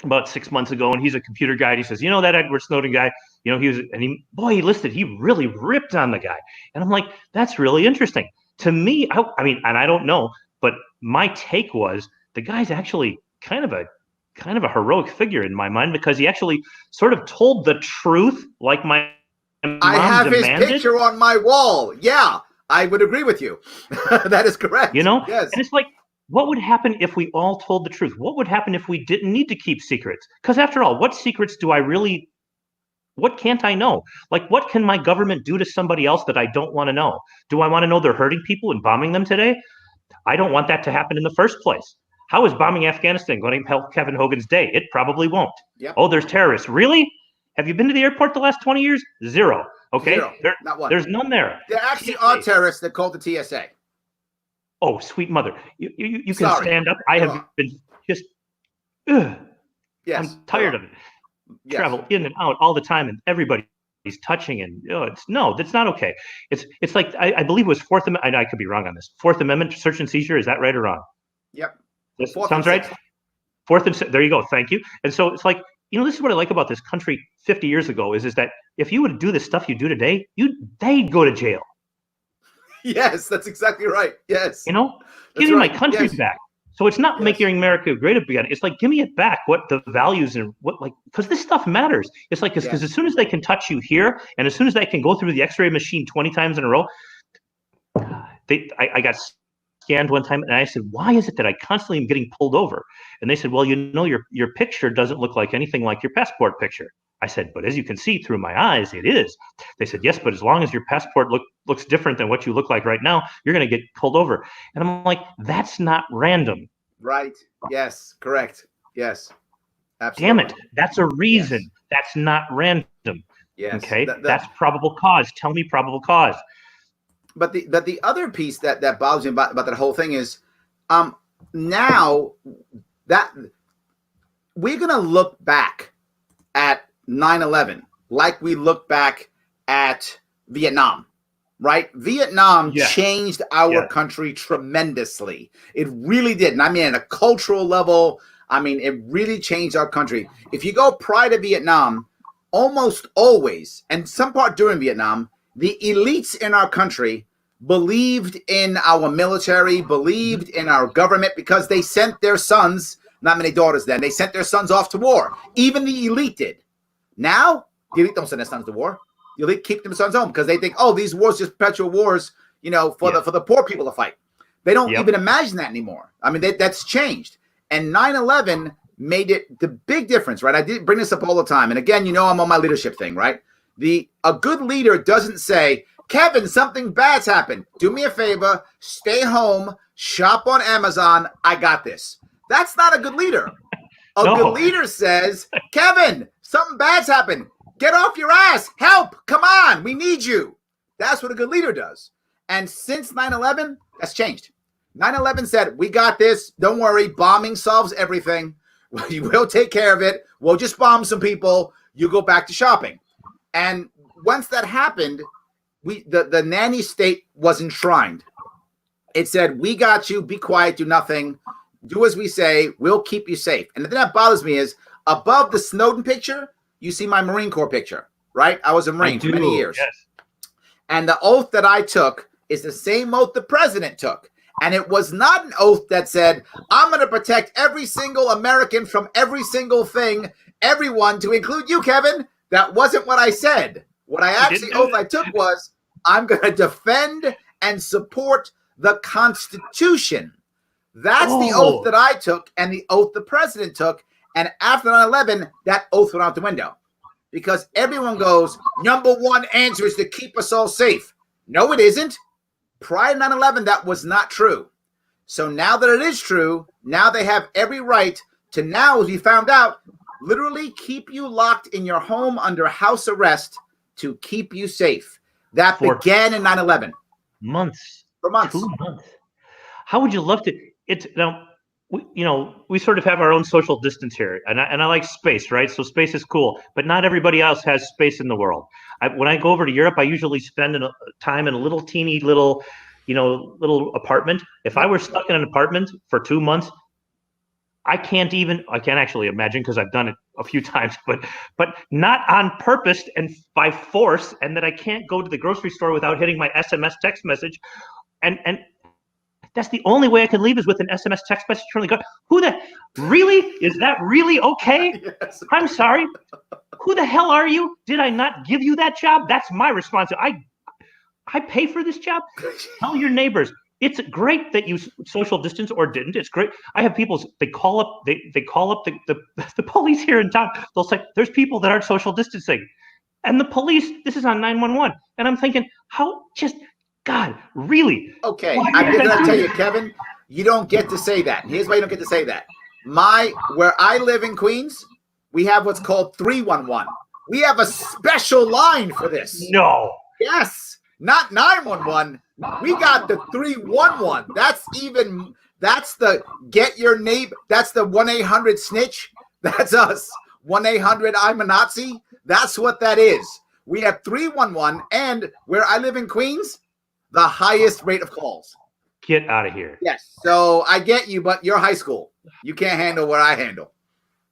[SPEAKER 2] about 6 months ago, and he's a computer guy. And he says, that Edward Snowden guy, he really ripped on the guy. And I'm like, that's really interesting. To me, I don't know, but my take was the guy's actually kind of a heroic figure in my mind, because he actually sort of told the truth, like my mom
[SPEAKER 1] I have
[SPEAKER 2] demanded.
[SPEAKER 1] His picture on my wall. Yeah, I would agree with you. That is correct.
[SPEAKER 2] Yes.
[SPEAKER 1] And
[SPEAKER 2] it's like, what would happen if we all told the truth? What would happen if we didn't need to keep secrets? Because after all, what secrets what can't I know? Like, what can my government do to somebody else that I don't want to know? Do I want to know they're hurting people and bombing them today? I don't want that to happen in the first place. How is bombing Afghanistan going to help Kevin Hogan's day? It probably won't.
[SPEAKER 1] Yep.
[SPEAKER 2] Oh, there's terrorists. Really? Have you been to the airport the last 20 years? Zero. Okay.
[SPEAKER 1] Zero. Not one.
[SPEAKER 2] There's none there.
[SPEAKER 1] There actually are terrorists that call the TSA.
[SPEAKER 2] Oh, sweet mother. You can stand up. I have been just,
[SPEAKER 1] yes.
[SPEAKER 2] I'm tired of it. Yes. Travel in and out all the time, and everybody's touching, and that's not okay. It's like, I believe it was Fourth Amendment. I could be wrong on this. Fourth Amendment search and seizure. Is that right or wrong?
[SPEAKER 1] Yep.
[SPEAKER 2] This sounds right. Fourth and there you go. Thank you. And so it's like, this is what I like about this country 50 years ago is that if you would do the stuff you do today, they'd go to jail.
[SPEAKER 1] Yes, that's exactly right. Yes.
[SPEAKER 2] Give me my country back. So it's not making America great again. It's like, give me it back. What the values and because this stuff matters. It's like, because as soon as they can touch you here, and as soon as they can go through the X-ray machine 20 times in a row, I got scanned one time, and I said, why is it that I constantly am getting pulled over? And they said, well, your picture doesn't look like anything like your passport picture. I said, but as you can see through my eyes, it is. They said, yes, but as long as your passport looks different than what you look like right now, you're going to get pulled over. And I'm like, that's not random.
[SPEAKER 1] Right. Yes. Correct. Yes. Absolutely.
[SPEAKER 2] Damn it. That's a reason. Yes. That's not random.
[SPEAKER 1] Yes.
[SPEAKER 2] Okay. That's probable cause. Tell me probable cause.
[SPEAKER 1] But the other piece that bothers me about that whole thing is, now that we're going to look back at 9/11 like we look back at Vietnam, right? Vietnam changed our country tremendously. It really did. And I mean, at a cultural level, it really changed our country. If you go prior to Vietnam, almost always, and some part during Vietnam, the elites in our country believed in our military, believed in our government, because they sent their sons, not many daughters then, they sent their sons off to war. Even the elite did. Now, the elite don't send their sons to war. The elite keep their sons home because they think, oh, these wars just perpetual wars, for the poor people to fight. They don't even imagine that anymore. That's changed. And 9/11 made it the big difference, right? I did bring this up all the time. And again, I'm on my leadership thing, right? A good leader doesn't say, Kevin, something bad's happened. Do me a favor, stay home, shop on Amazon. I got this. That's not a good leader. A good leader says, Kevin, something bad's happened. Get off your ass. Help. Come on. We need you. That's what a good leader does. And since 9/11, that's changed. 9/11 said, we got this. Don't worry. Bombing solves everything. We'll take care of it. We'll just bomb some people. You go back to shopping. And once that happened, the nanny state was enshrined. It said, we got you. Be quiet. Do nothing. Do as we say. We'll keep you safe. And the thing that bothers me is above the Snowden picture, you see my Marine Corps picture, right? I was a Marine for many years.
[SPEAKER 2] Yes.
[SPEAKER 1] And the oath that I took is the same oath the president took. And it was not an oath that said, I'm going to protect every single American from every single thing, everyone, to include you, Kevin. That wasn't what I said. What I actually oath I took was, I'm going to defend and support the Constitution. That's the oath that I took and the oath the president took. And after 9/11, that oath went out the window. Because everyone goes, number one answer is to keep us all safe. No, it isn't. Prior to 9/11, that was not true. So now that it is true, now they have every right to now, as we found out, literally keep you locked in your home under house arrest to keep you safe. That began in 9/11.
[SPEAKER 2] Months.
[SPEAKER 1] For months.
[SPEAKER 2] 2 months. How would you love to? It's now. We sort of have our own social distance here, and I like space, right? So space is cool, but not everybody else has space in the world. When I go over to Europe, I usually spend time in a little teeny little apartment. If I were stuck in an apartment for 2 months, I can't actually imagine, because I've done it a few times, but not on purpose and by force, and that I can't go to the grocery store without hitting my SMS text message, and that's the only way I can leave is with an SMS text message from the government. Really? Is that really okay? Yes. I'm sorry. Who the hell are you? Did I not give you that job? That's my responsibility. I pay for this job. Tell your neighbors. It's great that you social distance or didn't. It's great. I have people, they call up the police here in town. They'll say, there's people that aren't social distancing. And the police, this is on 911. And I'm thinking, God, really?
[SPEAKER 1] Okay, I'm going to tell you, Kevin, you don't get to say that. Here's why you don't get to say that. Where I live in Queens, we have what's called 311. We have a special line for this.
[SPEAKER 2] No.
[SPEAKER 1] Yes, not 911. We got the 311. That's the get your neighbor. That's the 1-800 snitch. That's us. 1-800 I'm a Nazi. That's what that is. We have 311, and where I live in Queens, the highest rate of calls.
[SPEAKER 2] Get out of here.
[SPEAKER 1] Yes. So I get you, but you're high school. You can't handle what I handle.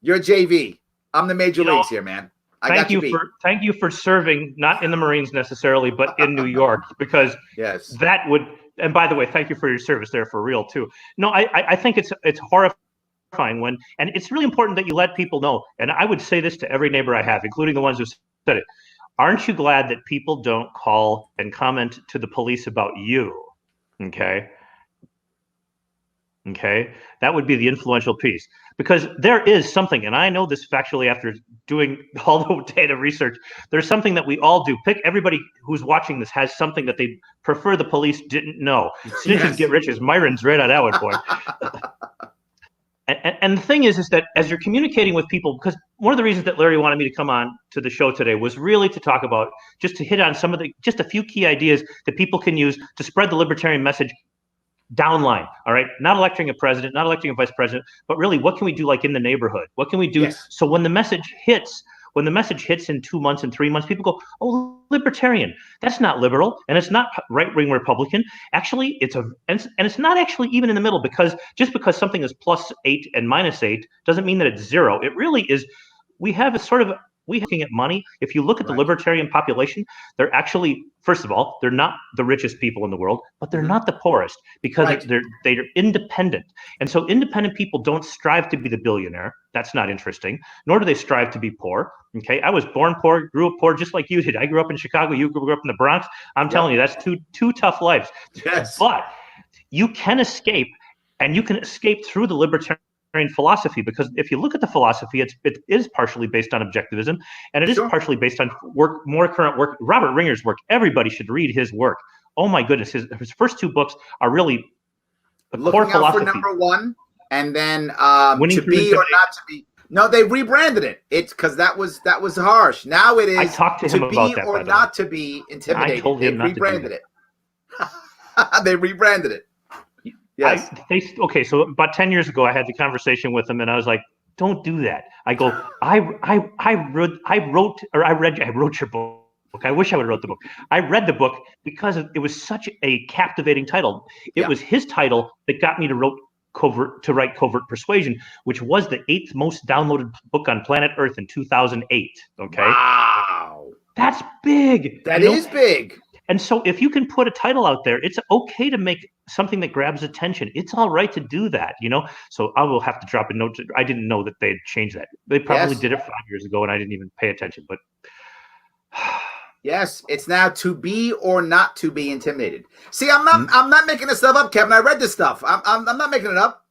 [SPEAKER 1] You're JV. I'm the major leagues here, man.
[SPEAKER 2] Thank you for serving, not in the Marines necessarily, but in New York, because that would. And by the way, thank you for your service there for real too. No, I think it's horrifying and it's really important that you let people know. And I would say this to every neighbor I have, including the ones who said it. Aren't you glad that people don't call and comment to the police about you? Okay. That would be the influential piece, because there is something, and I know this factually after doing all the data research, there's something that we all do. Everybody who's watching this has something that they prefer the police didn't know. Snitches get riches. Myron's right on that one, boy. And the thing is that as you're communicating with people, because one of the reasons that Larry wanted me to come on to the show today was really to talk about, just to hit on just a few key ideas that people can use to spread the libertarian message downline. All right. Not electing a president, not electing a vice president, but really what can we do like in the neighborhood? What can we do? So when the message hits in 2 months and 3 months, people go, oh, libertarian. That's not liberal. And it's not right-wing Republican. Actually, it's not actually even in the middle, because just because something is +8 and -8 doesn't mean that it's 0. It really is. We have looking at money. If you look at the libertarian population, they're actually, first of all, they're not the richest people in the world, but they're not the poorest, because they're independent. And so independent people don't strive to be the billionaire. That's not interesting. Nor do they strive to be poor. Okay. I was born poor, grew up poor, just like you did. I grew up in Chicago. You grew up in the Bronx. I'm telling you, that's two tough lives. Yes. But you can escape, and you can escape through the libertarian philosophy, because if you look at the philosophy, it is partially based on objectivism, and it is
[SPEAKER 1] Sure.
[SPEAKER 2] partially based on more current work. Robert Ringer's work. Everybody should read his work. Oh my goodness, his first two books are really the core
[SPEAKER 1] Looking out for
[SPEAKER 2] philosophy.
[SPEAKER 1] number one, and then
[SPEAKER 2] Winning
[SPEAKER 1] to
[SPEAKER 2] through
[SPEAKER 1] be or
[SPEAKER 2] intimidation.
[SPEAKER 1] not to be. No, they rebranded it. It's because that was harsh. Now it is
[SPEAKER 2] I talked to him
[SPEAKER 1] be
[SPEAKER 2] about that,
[SPEAKER 1] or
[SPEAKER 2] by the
[SPEAKER 1] not to be intimidated.
[SPEAKER 2] I told him
[SPEAKER 1] They
[SPEAKER 2] not to do
[SPEAKER 1] rebranded
[SPEAKER 2] that.
[SPEAKER 1] it. They rebranded it. Yes.
[SPEAKER 2] Okay, so about 10 years ago, I had the conversation with him, and I was like, "Don't do that." I go, I wrote your book. I wish I would have wrote the book. I read the book because it was such a captivating title. It was his title that got me to write Covert Persuasion, which was the 8th most downloaded book on planet Earth in 2008. Okay.
[SPEAKER 1] Wow.
[SPEAKER 2] That's big.
[SPEAKER 1] That is big.
[SPEAKER 2] And so if you can put a title out there, it's okay to make something that grabs attention. It's all right to do that, So I will have to drop a note. I didn't know that they had changed that. They probably did it 5 years ago, and I didn't even pay attention. But
[SPEAKER 1] yes, it's now to be or not to be intimidated. See, I'm not making this stuff up, Kevin. I read this stuff. I'm not making it up.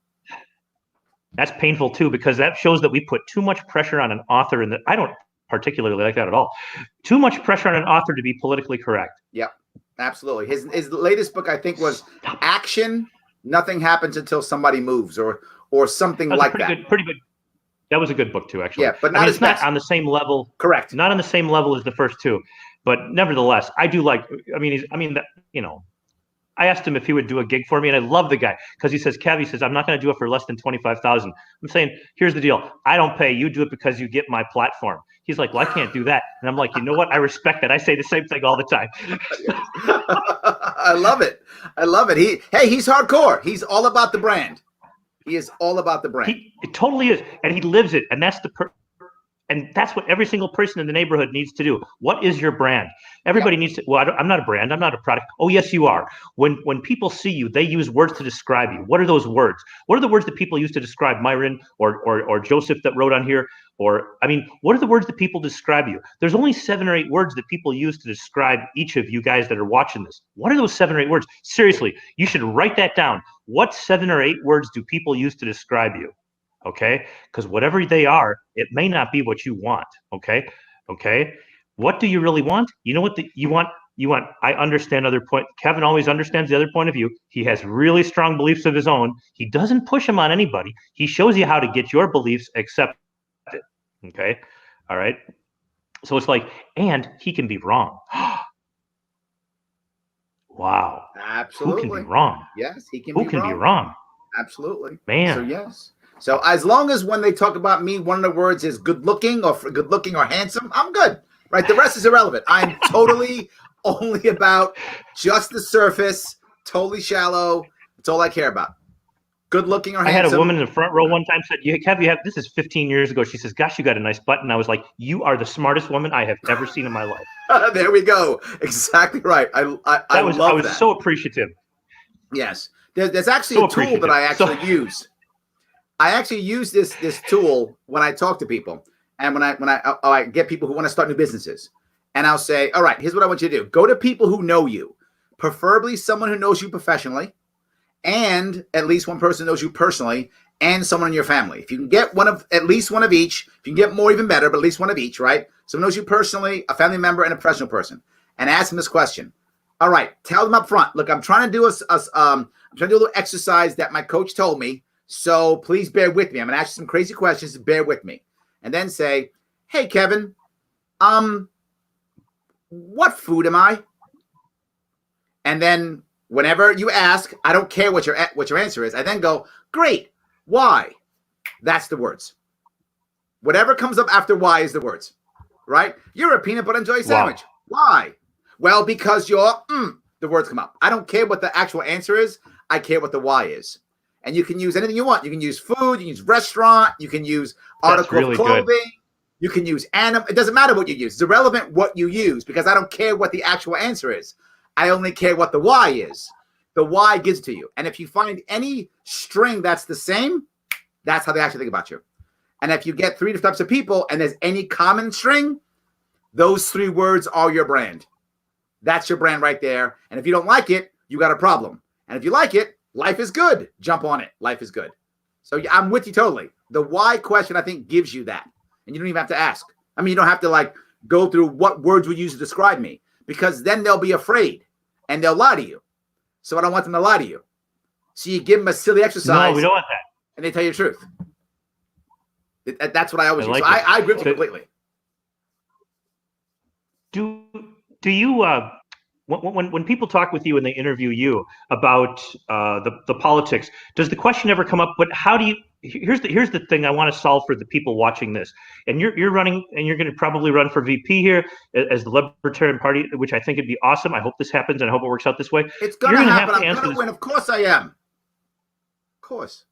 [SPEAKER 2] That's painful too, because that shows that we put too much pressure on an author, and I don't particularly like that at all. Too much pressure on an author to be politically correct.
[SPEAKER 1] Yep, absolutely. His latest book, I think, was Action. Nothing happens until somebody moves, or something like that.
[SPEAKER 2] Pretty good. That was a good book too, actually.
[SPEAKER 1] Yeah, but not
[SPEAKER 2] it's not on the same level.
[SPEAKER 1] Correct.
[SPEAKER 2] Not on the same level as the first two, but nevertheless, I do like. I asked him if he would do a gig for me, and I love the guy because he says, "Kev," he says, "I'm not going to do it for less than 25,000." I'm saying, "Here's the deal: I don't pay. You do it because you get my platform." He's like, "Well, I can't do that," and I'm like, "You know what? I respect that. I say the same thing all the time."
[SPEAKER 1] I love it. I love it. He's hardcore. He's all about the brand. He is all about the brand.
[SPEAKER 2] It totally is, and he lives it, and that's and that's what every single person in the neighborhood needs to do. What is your brand? Everybody needs to. Well, I'm not a brand. I'm not a product. Oh, yes, you are. When people see you, they use words to describe you. What are those words? What are the words that people use to describe Myron or Joseph that wrote on here? What are the words that people describe you? There's only 7 or 8 words that people use to describe each of you guys that are watching this. What are those 7 or 8 words? Seriously, you should write that down. What 7 or 8 words do people use to describe you? Okay, because whatever they are, it may not be what you want. Okay. What do you really want? You know what you want? I understand other point. Kevin always understands the other point of view. He has really strong beliefs of his own. He doesn't push them on anybody. He shows you how to get your beliefs accepted. Okay. All right. So it's like, and he can be wrong. Wow.
[SPEAKER 1] Absolutely.
[SPEAKER 2] Who can be wrong?
[SPEAKER 1] Yes, he can.
[SPEAKER 2] Who can be wrong?
[SPEAKER 1] Absolutely.
[SPEAKER 2] Man.
[SPEAKER 1] So yes. So as long as when they talk about me, one of the words is good looking or handsome, I'm good. Right. The rest is irrelevant. I'm totally only about just the surface, totally shallow. That's all I care about. Good looking or handsome.
[SPEAKER 2] I had a woman in the front row one time said, this is 15 years ago. She says, "Gosh, you got a nice butt." And I was like, "You are the smartest woman I have ever seen in my life."
[SPEAKER 1] There we go. Exactly right. I love that.
[SPEAKER 2] I was so appreciative.
[SPEAKER 1] Yes. There's actually a tool that I actually use. I actually use this tool when I talk to people, and when I get people who want to start new businesses, and I'll say, "All right, here's what I want you to do: go to people who know you, preferably someone who knows you professionally, and at least one person knows you personally, and someone in your family. If you can get at least one of each, if you can get more, even better, but at least one of each, right? Someone knows you personally, a family member, and a professional person, and ask them this question. All right, tell them up front. Look, I'm trying to do a little exercise that my coach told me. So please bear with me. I'm going to ask you some crazy questions. Bear with me. And then say, "Hey, Kevin, what food am I?" And then whenever you ask, I don't care what your answer is. I then go, "Great. Why?" That's the words. Whatever comes up after why is the words, right? "You're a peanut butter and jelly sandwich." Wow. Why? Well, because you're, the words come up. I don't care what the actual answer is. I care what the why is. And you can use anything you want. You can use food. You can use restaurant. You can use article of clothing. Good. You can use animal. It doesn't matter what you use. It's irrelevant what you use because I don't care what the actual answer is. I only care what the why is. The why gives it to you. And if you find any string that's the same, that's how they actually think about you. And if you get 3 different types of people and there's any common string, those 3 words are your brand. That's your brand right there. And if you don't like it, you got a problem. And if you like it, life is good. Jump on it. Life is good. So yeah, I'm with you totally. The why question, I think, gives you that. And you don't even have to ask. I mean, you don't have to like go through what words we use to describe me, because then they'll be afraid and they'll lie to you. So I don't want them to lie to you. So you give them a silly exercise.
[SPEAKER 2] No, we don't want that.
[SPEAKER 1] And they tell you the truth. That's what I always use.
[SPEAKER 2] Like
[SPEAKER 1] so I agree with you completely.
[SPEAKER 2] Do you when people talk with you and they interview you about the politics, does the question ever come up? But how do you? Here's the thing I want to solve for the people watching this. And you're running, and you're going to probably run for VP here as the Libertarian Party, which I think would be awesome. I hope this happens, and I hope it works out this way.
[SPEAKER 1] It's going to happen. I'm going to win. Of course I am. Of course.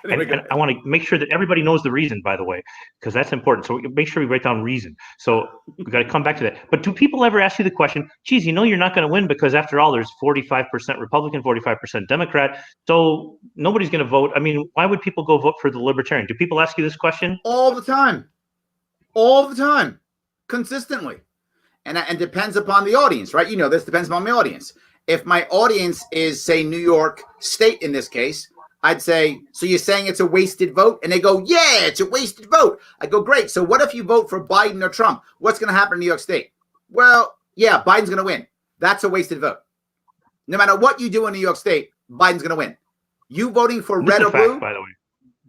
[SPEAKER 2] And I want to make sure that everybody knows the reason, by the way, because that's important. So make sure we write down reason. So we got to come back to that. But do people ever ask you the question, geez, you know you're not going to win because after all, there's 45% Republican, 45% Democrat. So nobody's going to vote. I mean, why would people go vote for the Libertarian? Do people ask you this question?
[SPEAKER 1] All the time. All the time. Consistently. And it depends upon the audience, right? You know, this depends upon my audience. If my audience is, say, New York State in this case, I'd say, so you're saying it's a wasted vote? And they go, yeah, it's a wasted vote. I go, great. So what if you vote for Biden or Trump? What's going to happen in New York State? Well, yeah, Biden's going to win. That's a wasted vote. No matter what you do in New York State, Biden's going to win. You voting for red or blue,
[SPEAKER 2] by the way,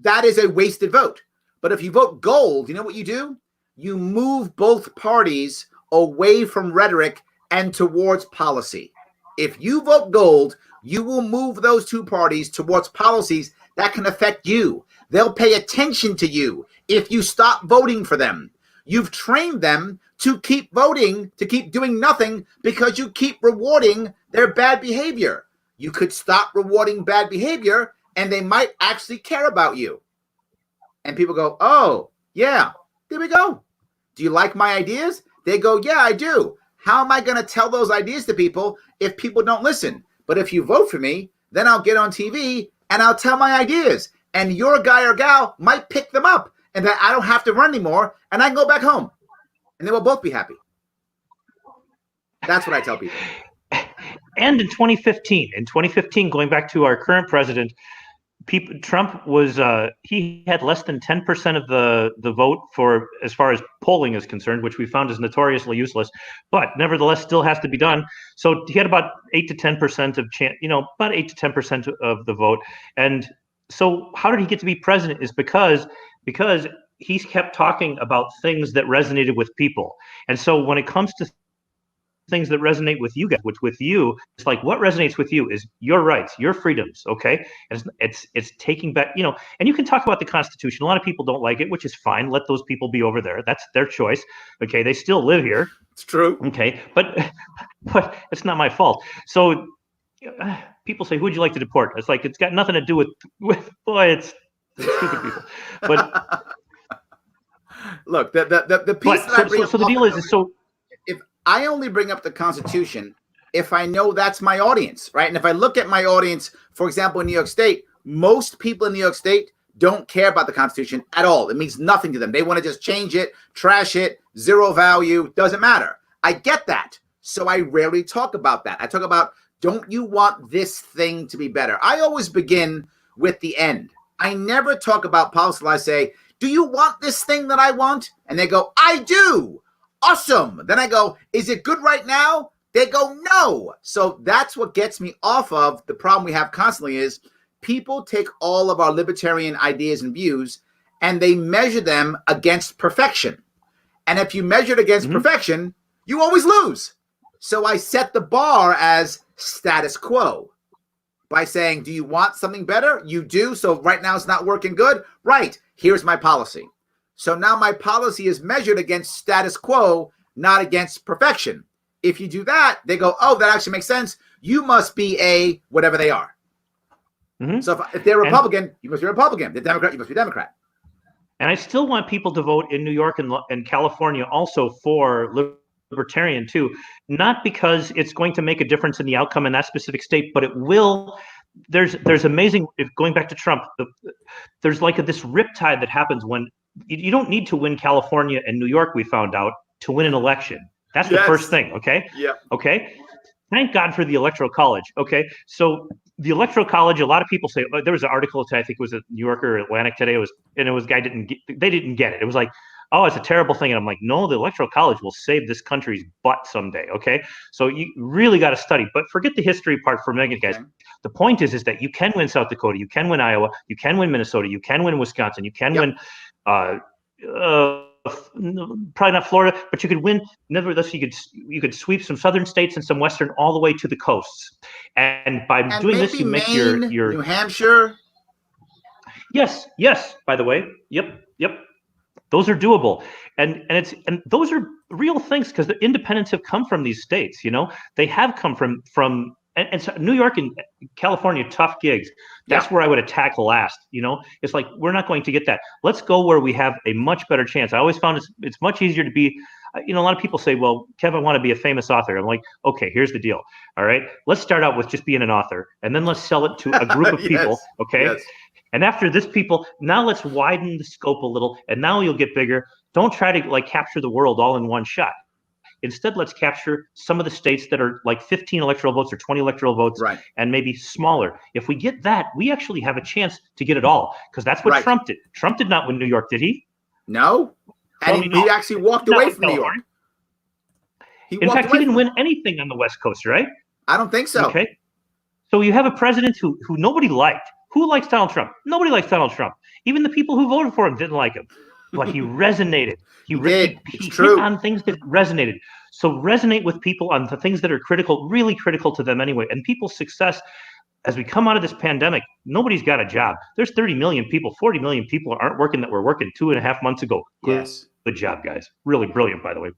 [SPEAKER 1] that is a wasted vote. But if you vote gold, you know what you do? You move both parties away from rhetoric and towards policy. If you vote gold, you will move those two parties towards policies that can affect you. They'll pay attention to you if you stop voting for them. You've trained them to keep voting, to keep doing nothing because you keep rewarding their bad behavior. You could stop rewarding bad behavior and they might actually care about you. And people go, oh, yeah, there we go. Do you like my ideas? They go, yeah, I do. How am I going to tell those ideas to people if people don't listen? But if you vote for me, then I'll get on TV and I'll tell my ideas. And your guy or gal might pick them up. And then I don't have to run anymore. And I can go back home. And then we'll both be happy. That's what I tell people.
[SPEAKER 2] And in 2015, going back to our current president, Trump was he had less than 10% of the vote for as far as polling is concerned, which we found is notoriously useless, but nevertheless still has to be done. So he had about 8 to 10% of about 8 to 10% of the vote. And so how did he get to be president? Is because he's kept talking about things that resonated with people. And so when it comes to things that resonate with you guys, which with you, it's like what resonates with you is your rights, your freedoms, okay? And it's taking back, and you can talk about the Constitution. A lot of people don't like it, which is fine. Let those people be over there. That's their choice, okay? They still live here.
[SPEAKER 1] It's true.
[SPEAKER 2] Okay, but it's not my fault. So people say, who'd you like to deport? It's like, it's got nothing to do with boy, it's stupid people. But
[SPEAKER 1] look, the piece that I bring up,
[SPEAKER 2] so the deal is so
[SPEAKER 1] I only bring up the Constitution if I know that's my audience, right? And if I look at my audience, for example, in New York State, most people in New York State don't care about the Constitution at all. It means nothing to them. They want to just change it, trash it, zero value, doesn't matter. I get that. So I rarely talk about that. I talk about, don't you want this thing to be better? I always begin with the end. I never talk about policy. I say, do you want this thing that I want? And they go, I do. Awesome. Then I go, is it good right now? They go, no. So that's what gets me off of the problem we have constantly is people take all of our libertarian ideas and views and they measure them against perfection. And if you measure it against perfection, you always lose. So I set the bar as status quo by saying, do you want something better? You do. So right now it's not working good. Right. Here's my policy. So now my policy is measured against status quo, not against perfection. If you do that, they go, oh, that actually makes sense. You must be a whatever they are. So if they're Republican, you must be Republican. They're Democrat, you must be Democrat.
[SPEAKER 2] And I still want people to vote in New York and California also for Libertarian too, not because it's going to make a difference in the outcome in that specific state, but it will. There's amazing, going back to Trump, there's like this riptide that happens when you don't need to win California and New York, we found out, to win an election. That's the first thing, okay?
[SPEAKER 1] Yeah.
[SPEAKER 2] Okay? thank God for the Electoral College. Okay, so the Electoral College, a lot of people say there was an article today, I think it was a New Yorker or Atlantic today. It was guy they didn't get it. It was like, oh, it's a terrible thing, and I'm like, no, the Electoral College will save this country's butt someday. Okay, so you really got to study, but forget the history part for a minute, guys. Okay. The point is that you can win South Dakota, you can win Iowa, you can win Minnesota, you can win Wisconsin, you can win. Probably not Florida, but you could win. Nevertheless, you could sweep some southern states and some western all the way to the coasts. And by doing this, you make
[SPEAKER 1] Maine,
[SPEAKER 2] your
[SPEAKER 1] New Hampshire.
[SPEAKER 2] Yes. By the way, yep. Those are doable, and those are real things because the independents have come from these states. You know, they have come from. And so New York and California, tough gigs. That's where I would attack last. You know, it's like, we're not going to get that. Let's go where we have a much better chance. I always found it's much easier to be, you know, a lot of people say, well, Kev, I want to be a famous author. I'm like, okay, here's the deal. All right, let's start out with just being an author, and then let's sell it to a group of people. Okay. Yes. And after this now let's widen the scope a little, and now you'll get bigger. Don't try to like capture the world all in one shot. Instead, let's capture some of the states that are like 15 electoral votes or 20 electoral votes, and maybe smaller. If we get that, we actually have a chance to get it all, because that's what Trump did. Trump did not win New York, did he?
[SPEAKER 1] No. And he actually walked away from New York.
[SPEAKER 2] In fact, he didn't win anything on the West Coast, right?
[SPEAKER 1] I don't think so.
[SPEAKER 2] Okay. So you have a president who nobody liked. Who likes Donald Trump? Nobody likes Donald Trump. Even the people who voted for him didn't like him. But he resonated. He hit on things that resonated. So resonate with people on the things that are critical, really critical to them anyway. And people's success, as we come out of this pandemic, nobody's got a job. There's 30 million people, 40 million people aren't working that were working 2.5 months ago.
[SPEAKER 1] Yes.
[SPEAKER 2] Good job, guys. Really brilliant, by the way.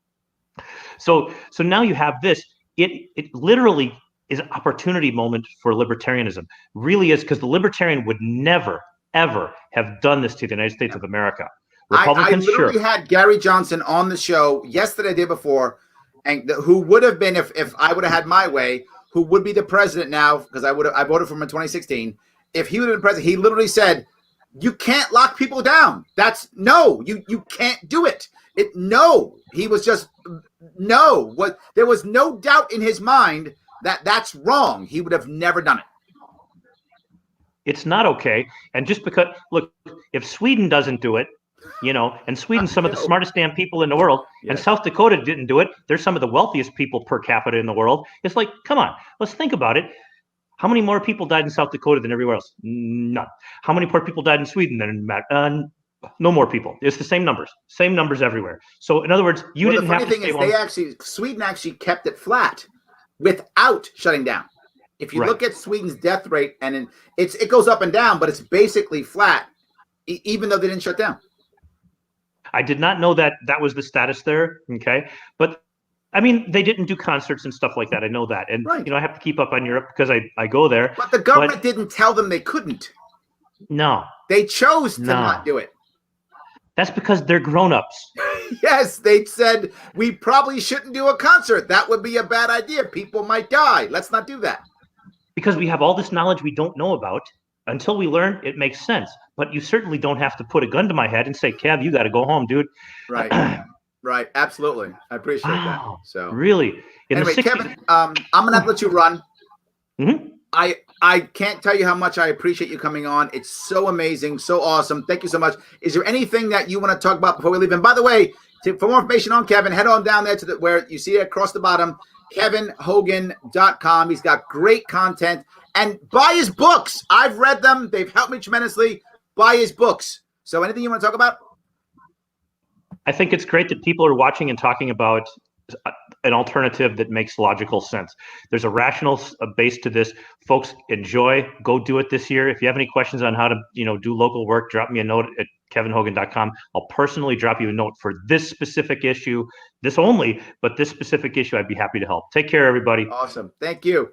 [SPEAKER 2] So now you have this. It literally is an opportunity moment for libertarianism. Really is, because the libertarian would never, ever have done this to the United States of America. Republicans,
[SPEAKER 1] I literally had Gary Johnson on the show yesterday, day before, and who would have been, if I would have had my way, who would be the president now, because I voted for him in 2016. If he would have been president, he literally said, "You can't lock people down. You can't do it." He was just no. There was no doubt in his mind that that's wrong. He would have never done it.
[SPEAKER 2] It's not okay. And just because, look, if Sweden doesn't do it, you know, and Sweden's some of the smartest damn people in the world, and South Dakota didn't do it. They're some of the wealthiest people per capita in the world. It's like, come on, let's think about it. How many more people died in South Dakota than everywhere else? None. How many more people died in Sweden than no more people? It's the same numbers everywhere. So in other words, you didn't have to stay home.
[SPEAKER 1] Sweden actually kept it flat without shutting down. If you look at Sweden's death rate, and it goes up and down, but it's basically flat, even though they didn't shut down.
[SPEAKER 2] I did not know that was the status there. Okay. But I mean, they didn't do concerts and stuff like that. I know that. And, you know, I have to keep up on Europe because I go there.
[SPEAKER 1] But the government didn't tell them they couldn't.
[SPEAKER 2] No.
[SPEAKER 1] They chose to not do it.
[SPEAKER 2] That's because they're grown-ups.
[SPEAKER 1] Yes. They said, we probably shouldn't do a concert. That would be a bad idea. People might die. Let's not do that.
[SPEAKER 2] Because we have all this knowledge we don't know about. Until we learn, it makes sense. But you certainly don't have to put a gun to my head and say, Kev, you got to go home, dude.
[SPEAKER 1] Right. Right. Absolutely. I appreciate that. So
[SPEAKER 2] really,
[SPEAKER 1] anyway, Kevin, I'm gonna have to let you run.
[SPEAKER 2] Mm-hmm.
[SPEAKER 1] I can't tell you how much I appreciate you coming on. It's so amazing, so awesome. Thank you so much. Is there anything that you want to talk about before we leave? And by the way, for more information on Kevin, head on down there to where you see it across the bottom, kevinhogan.com. He's got great content. And buy his books. I've read them. They've helped me tremendously. Buy his books. So anything you want to talk about?
[SPEAKER 2] I think it's great that people are watching and talking about an alternative that makes logical sense. There's a rational base to this. Folks, go do it this year. If you have any questions on how to, do local work, drop me a note at kevinhogan.com. I'll personally drop you a note for this specific issue, this only, but this specific issue, I'd be happy to help. Take care, everybody.
[SPEAKER 1] Awesome. Thank you.